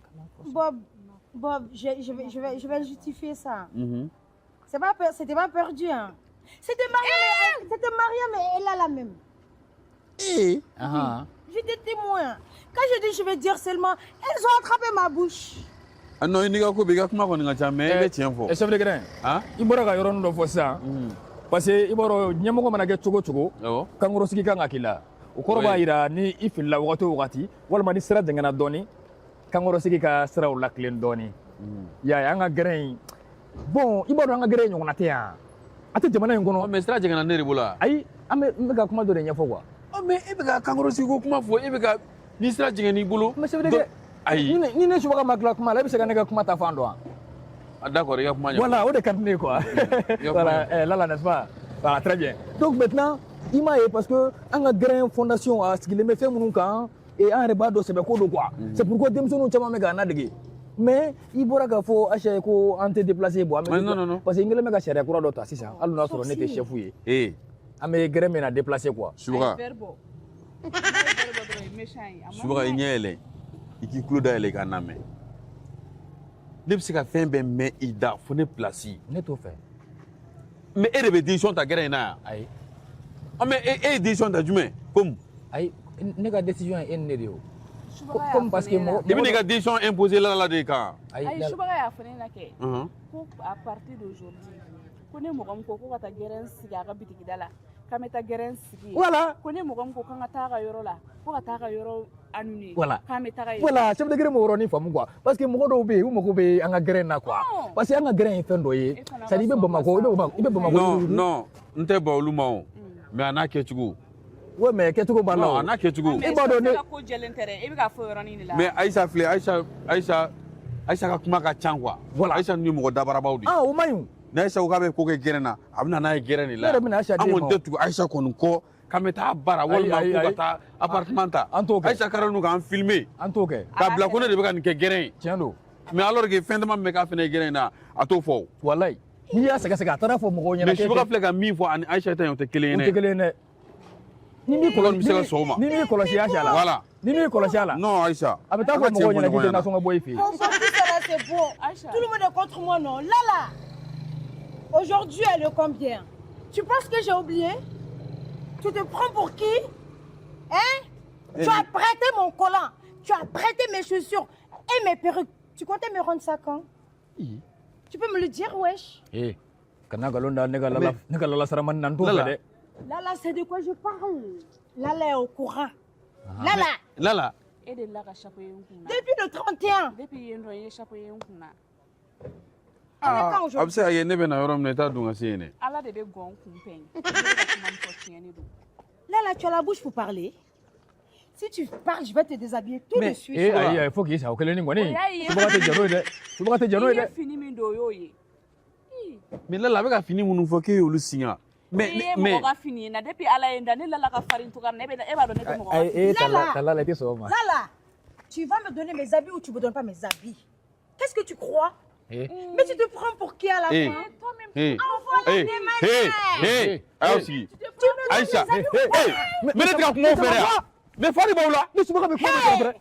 Speaker 3: Bob, je vais justifier ça. C'était pas perdu, hein. C'était Maria, mais elle a la même. J'étais témoin. Quand je dis je vais dire seulement, elles ont attrapé ma bouche.
Speaker 7: Ah non, il n'y a pas de kuma kɔni ka ca mais i bɛ tiɲɛ fɔ.
Speaker 1: chef de grève i bɔra ka yɔrɔnin dɔ fɔ sisan parce que i b'a dɔn ɲɛmɔgɔ mana kɛ cogo o cogo kankɔrɔsigi kan ka k'i la o kɔrɔ b'a jira ni i filila wagati o wagati walima ni sira jɛngɛnna dɔɔni kankɔrɔsigi ka siraw latilen dɔɔni y'a ye an ka gɛrɛn in bon i b'a dɔn an ka gɛrɛn in ɲɔgɔnna tɛ yan a tɛ jamana in kɔnɔ
Speaker 7: mais sira jɛngɛnna ne de bolo
Speaker 1: ayi n bɛ ka kuma dɔ de ɲɛfɔ quoi
Speaker 7: mais e bɛ ka kankɔrɔsigi ko kuma fɔ e bɛ ka ni sira jɛngɛn'i bolo
Speaker 1: mais chef de grève ayi ni ne Subaga ma tila kuma la e bɛ se ka ne ka kuma ta fan dɔn wa
Speaker 7: d'accord i ka kuma ɲɛfɔ
Speaker 1: voilà o de ka di ne ye quoi voilà Lala n'est-ce pas voilà très bien donc maintenant i m'a ye parce que an ka gɛrɛn fondation a sigilen bɛ fɛn minnu kan et an yɛrɛ b'a dɔn sɛbɛ ko don quoi c'est pourquoi denmisɛnninw caman bɛ k'an ladege mais i bɔra k'a fɔ Aïcha ye ko an tɛ déplacer bon
Speaker 7: non
Speaker 1: parce que n kɛlen bɛ ka sariya kura dɔ ta sisan hali n'a sɔrɔ ne tɛ chef ye an bɛ gɛrɛn min na déplacer quoi
Speaker 7: Subaga Subaga i ɲɛ yɛlɛ i k'i tulo dayɛlɛ i ka na mɛn ne bɛ se ka fɛn bɛɛ mɛn i da fo ne place
Speaker 1: ne t'o fɛ
Speaker 7: mais e de bɛ décision ta gɛrɛn in na yan
Speaker 1: ayi
Speaker 7: mais e ye décision ta jumɛn comme
Speaker 1: ayi ne ka décision ye e ni ne de ye o comme parce que moi
Speaker 7: il y a des décisions imposées là de quand
Speaker 2: ay subaga ya fane na ke ko à partir d'aujourd'hui ko ne mo ko ko ta geren siga ga bitiki dala kameta geren sigi
Speaker 1: voilà
Speaker 2: ko ne mo ko kan ta ga yoro la ko ta ga yoro annulé
Speaker 1: voilà
Speaker 2: kameta ga
Speaker 1: voilà chef de gré mo roni famu quoi parce que mo do be mo ko be anga gré na quoi parce que anga gré en fendo ye ça dit be bamako be bamako
Speaker 7: non nte ba oluma mais ana kechugo
Speaker 1: ouais mais kechugo ba
Speaker 7: non
Speaker 1: la
Speaker 7: ana kechugo
Speaker 2: e ba do ne ko jelentere e be ka fo yoro ni la
Speaker 7: mais Aïcha ka kuma ka can quoi
Speaker 1: voilà
Speaker 7: Aïcha ni mo dabara bawdi
Speaker 1: ah o mayu
Speaker 7: na Aïcha ko be ko ke gerena abna na gereni la
Speaker 1: ne be na Aïcha de
Speaker 7: amon tetu Aïcha ko ko kameta bara wal ma ko ta appartementa Aïcha karanu kan filmer
Speaker 1: en tout cas
Speaker 7: ka bla ko ne de be kan ke geren
Speaker 1: tiens do
Speaker 7: mais alors que fin de me ka fene gerena ato fo
Speaker 1: wallahi ni ya sega tara fo mo ko nyana
Speaker 7: mais je ka fle ka mi fo an Aïcha ta yote kelene
Speaker 1: ni mi kolon
Speaker 7: mi se ka soma
Speaker 1: ni mi kolon ya shala
Speaker 7: voilà
Speaker 1: ni mi kolon shala
Speaker 7: non Aïcha
Speaker 1: abeta fo mo ko nyana ki na so boy fi
Speaker 3: On s'en fout, ça là, c'est bon. Tout le monde est contre moi, non. Là. Aujourd'hui, elle est combien? Tu penses que j'ai oublié? Tu te prends pour qui? Hein? Tu as prêté mon collant. Tu as prêté mes chaussures et mes perruques. Tu comptais me rendre ça quand? Tu peux me le dire, wesh?
Speaker 1: Eh, kana galonda nega lala saraman nan to de.
Speaker 3: Là, c'est de quoi je parle. Là est au courant.
Speaker 7: Lala
Speaker 2: e de la ka chapeau yunkuna
Speaker 3: Depuis le 31.
Speaker 2: depuis yendo ye chapeau yunkuna
Speaker 7: abse aye ne be na yorom ne ta dunga sene
Speaker 2: ala de be gon kumpen e be ka kuma mfo tieni do
Speaker 3: Là, tu as la bouche pour parler. Si tu parles, je vais te déshabiller tout de suite.
Speaker 1: Eh, il faut qu'il ça okele ni ngoni. Tu vas te jano de.
Speaker 2: fini min do yo ye
Speaker 7: mais Lala be ka fini munu fo ke yolu sinya mais
Speaker 2: mo ka fini na depuis ala enda ne la ka farin to kan ne be e ba do ne be mo ka
Speaker 1: Eh, tala te so ma.
Speaker 3: Là, tu vas me donner mes habits ou tu me donnes pas mes habits? Qu'est-ce que tu crois?
Speaker 1: Eh.
Speaker 3: Mais tu te prends pour qui à la fin?
Speaker 7: hey
Speaker 3: Envoie-la des
Speaker 7: Aïcha Aïcha mais ne ka kuma fere mais fari bawla
Speaker 1: Ni suba be ko be frère.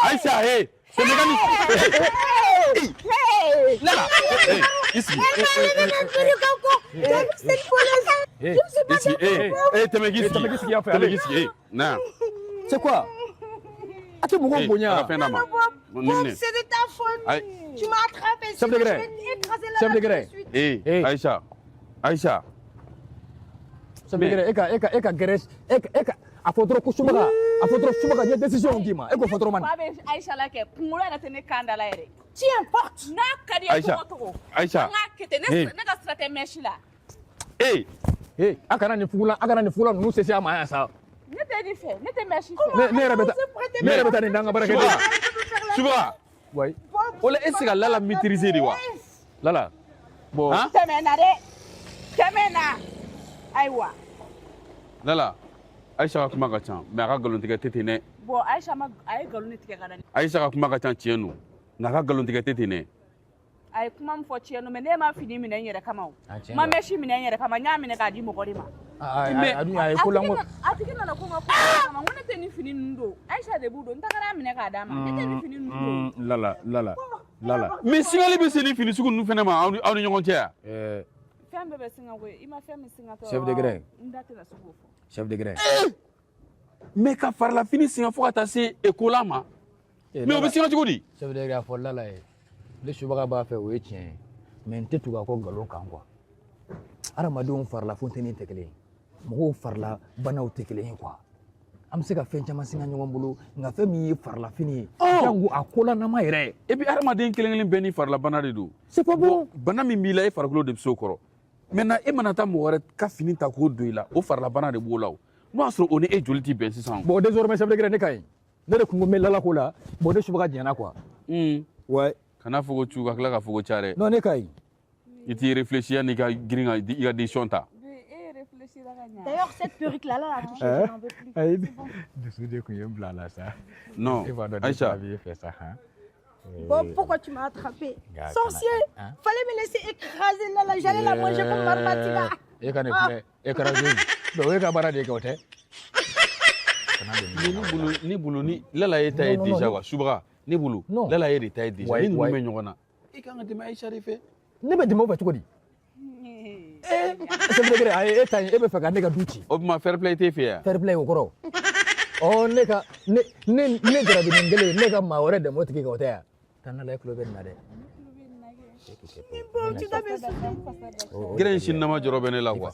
Speaker 7: Aïcha hey c'est mécanique Lala ici
Speaker 1: Temegisi qui a fait.
Speaker 7: non
Speaker 1: C'est quoi? Ate mo ko bonya.
Speaker 3: C'est de ta faute. Tu m'as attrapé.
Speaker 1: Chef de gré.
Speaker 3: Je vais t'écraser là.
Speaker 1: Chef de gré.
Speaker 7: eh Aïcha
Speaker 1: Chef de gré eka geres eka afotro kusumaka afotro sumaka ni décision ngima eko fotro man.
Speaker 2: ba be Aisha la ke kungulo na tene kanda la ere
Speaker 3: Tu importe.
Speaker 2: na kadi
Speaker 7: Aïcha.
Speaker 2: to
Speaker 7: Aïcha.
Speaker 2: nga kete ne ga strate meshi la
Speaker 1: Eh, akana ni fugula nu sesi ama ya sa.
Speaker 2: ne te di fe ne te meshi
Speaker 1: Ne rebeta ni ndanga baraka de.
Speaker 7: Suba
Speaker 1: Ouais.
Speaker 7: wala est-ce que Lala maîtriser di wa
Speaker 1: Lala. Bon.
Speaker 7: hein
Speaker 2: temena de temena aiwa
Speaker 7: Lala Aïcha ka kuma ka can mais a ka galontigɛ tɛ ten dɛ
Speaker 2: bo Aisha ma ay galuni tige ga dani
Speaker 7: Aïcha ka kuma ka can tiɲɛ no nka a ka galontigɛ tɛ ten dɛ
Speaker 2: ay kuma mfo tieno me ne ma fini mi na yere kama o
Speaker 1: tiɲɛ
Speaker 2: ma
Speaker 1: don.
Speaker 2: meshi mi na yere kama nya mi ne ga di mo gori ma
Speaker 1: Adu ya ko lango.
Speaker 2: atiki na ko ma ko kama ngone te ni fini ndo Aisha de budo ntakara mi ne ga dama ne te ni fini ndo
Speaker 1: Lala.
Speaker 7: mais signali bɛ se ni fini sugu ninnu fɛnɛ ma aw ni ɲɔgɔn cɛ yan
Speaker 1: Eh,
Speaker 2: fembe be singa ko ima femme singa to
Speaker 1: Chef de gré.
Speaker 2: ndate la sugo fo
Speaker 1: chef de gré.
Speaker 7: mais ka farila fini siŋa fo ka taa se ekola ma mais o bɛ siŋa cogo di
Speaker 1: Chef de gré fo Lala ye. Le subaga ba fe o ye tiɲɛ ye. Mais n tɛ tugu a kɔ nkalon kan quoi. Adamadenw farila funteni tɛ kelen ye. Mɔgɔw farila banaw tɛ kelen ye quoi. An bɛ se ka fɛn caman singa ɲɔgɔn bolo nka fɛn min ye farila fini ye. Jango a kolanama yɛrɛ.
Speaker 7: et puis adamaden kelen-kelen bɛɛ ni farila bana de don
Speaker 1: C'est pas bon.
Speaker 7: bana min b'i la e farikolo de bɛ se o kɔrɔ maintenant e mana taa mɔgɔ wɛrɛ ka fini ta k'o don i la o farila bana de b'o la o n'o y'a sɔrɔ o ni e joli tɛ bɛn sisan
Speaker 1: Bon, désormais, chef de gré ne ka ɲi. Ne de kun ko n bɛ Lala ko la. Bon, ne subaga diɲɛna quoi. Ouais.
Speaker 7: kana fɔ ko cu ka tila ka fɔ ko ca dɛ
Speaker 1: Non, ne ka ɲi.
Speaker 7: i t'i réfléchir yanni ka girin ka i ka décision ta
Speaker 2: e réfléchir la nya
Speaker 3: D'ailleurs, cette perruque là, la touche, je n'en veux plus.
Speaker 1: Aïe. Dessous de kun ye bila la sa.
Speaker 7: non
Speaker 1: Il va donner
Speaker 7: Aïcha
Speaker 1: sa vie fait ça hein.
Speaker 3: Bon, pourquoi tu m'as attrapé?
Speaker 1: Gars,
Speaker 3: Sorcier!
Speaker 1: hein?
Speaker 3: Fallait me laisser écraser là, j'allais la manger comme Marmatika.
Speaker 1: E ka ne filɛ e kɛra zone donc e ka baara de kɛ o tɛ.
Speaker 7: ni bolo ni Lala ye ta ye
Speaker 1: Non, non,
Speaker 7: déjà
Speaker 1: non.
Speaker 7: wa subaga ni bolo
Speaker 1: Non.
Speaker 7: Lala ye de ta ye déjà
Speaker 1: Ouais,
Speaker 7: ni ninnu
Speaker 1: ouais.
Speaker 7: bɛ ɲɔgɔn na i kan ka tɛmɛ Aïcha de fɛ
Speaker 1: Ne bɛ tɛmɛ o fɛ cogo di. Chef de gré a ye e ta ye e bɛ fɛ ka ne ka du ci.
Speaker 7: o tuma fair play t'e fɛ yan
Speaker 1: Fair play o kɔrɔ. Oh, nega, nega di mingele, nega maore de moti ki kotea. Tana la club na de.
Speaker 3: Bon, tu dois me soutenir.
Speaker 7: Geren sinnama jorobene la quoi.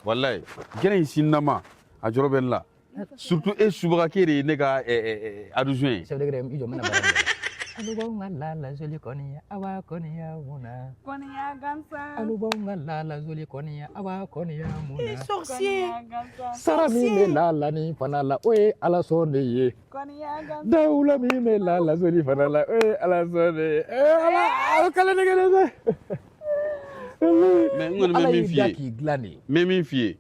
Speaker 7: Wallahi, geren sinnama a jorobene la. Surtout e subaga kere nega adjoint.
Speaker 1: Chef de grem ijo mena bara. Alubonga la zoli konia awa konia muna.
Speaker 2: Konia gansa.
Speaker 1: Alubonga la zoli konia awa konia muna.
Speaker 3: Sorcier.
Speaker 1: Sara mi me la ni fanala oe ala sonde ye.
Speaker 2: Konia gansa.
Speaker 1: Daula mi me la zoli fanala oe ala sonde. Ala kala nega.
Speaker 7: Mais ngone même fie.
Speaker 1: Ki glani.
Speaker 7: Même fie.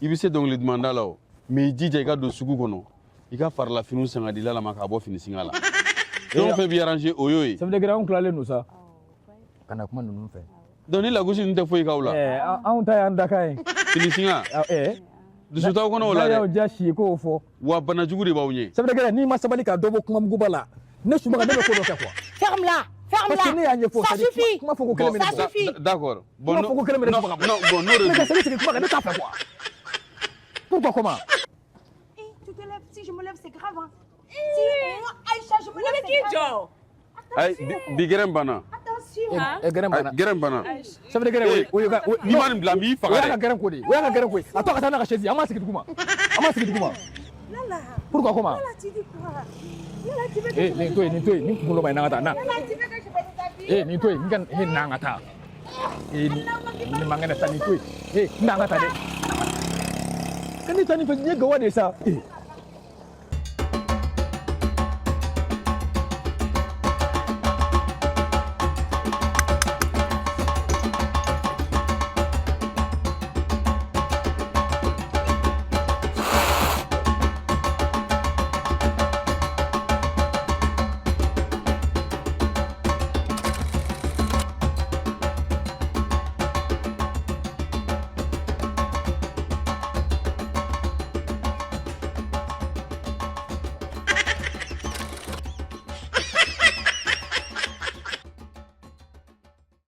Speaker 7: Ibi se donc le demanda là. Mais dija ka do sugu kono. Ika far la finu sanga dila la maka bo fini singala. Et on fait bien arranger oyoy.
Speaker 1: Ça veut dire que on clale nous ça. Kana kuma nous fait.
Speaker 7: Doni la gushi nte foi kaula.
Speaker 1: On ta anda kai.
Speaker 7: Fini singa. Du suta kono
Speaker 1: La
Speaker 7: wala.
Speaker 1: ya jashi ko fo.
Speaker 7: Wa bana jugu de bawnye.
Speaker 1: Ça veut dire que ni masabali ka dobo kuma mugubala. Ne suba ka dobo ko do quoi.
Speaker 3: Ferme-la.
Speaker 1: Parce que
Speaker 3: Ça suffit.
Speaker 1: Comment faut que
Speaker 3: Ça suffit.
Speaker 7: D'accord. Bon,
Speaker 1: non, bon,
Speaker 7: non,
Speaker 1: pourquoi comment?
Speaker 3: Tu te lèves, si je me lève, c'est grave. Hein. Si moi, Aïcha, je me lève, c'est grave.
Speaker 7: Ay, bigeren bana.
Speaker 3: Attention.
Speaker 7: Geren bana.
Speaker 1: Ça veut dire que
Speaker 7: ni man blami
Speaker 1: faga. Oya ka geren ko di. Oya ka geren ko. Ato ka tana ka chezi. Ama sikiti kuma.
Speaker 3: Lala.
Speaker 1: Pourquoi comment?
Speaker 3: Lala, tu dis quoi? Lala, tu veux que
Speaker 1: ni kulo mai nangata na.
Speaker 3: Lala, tu veux que je me déshabille?
Speaker 1: Ni toi, ni kan nangata. Ni mangana tani toi. Nangata de. Kan ni tani fa ni gawa de sa.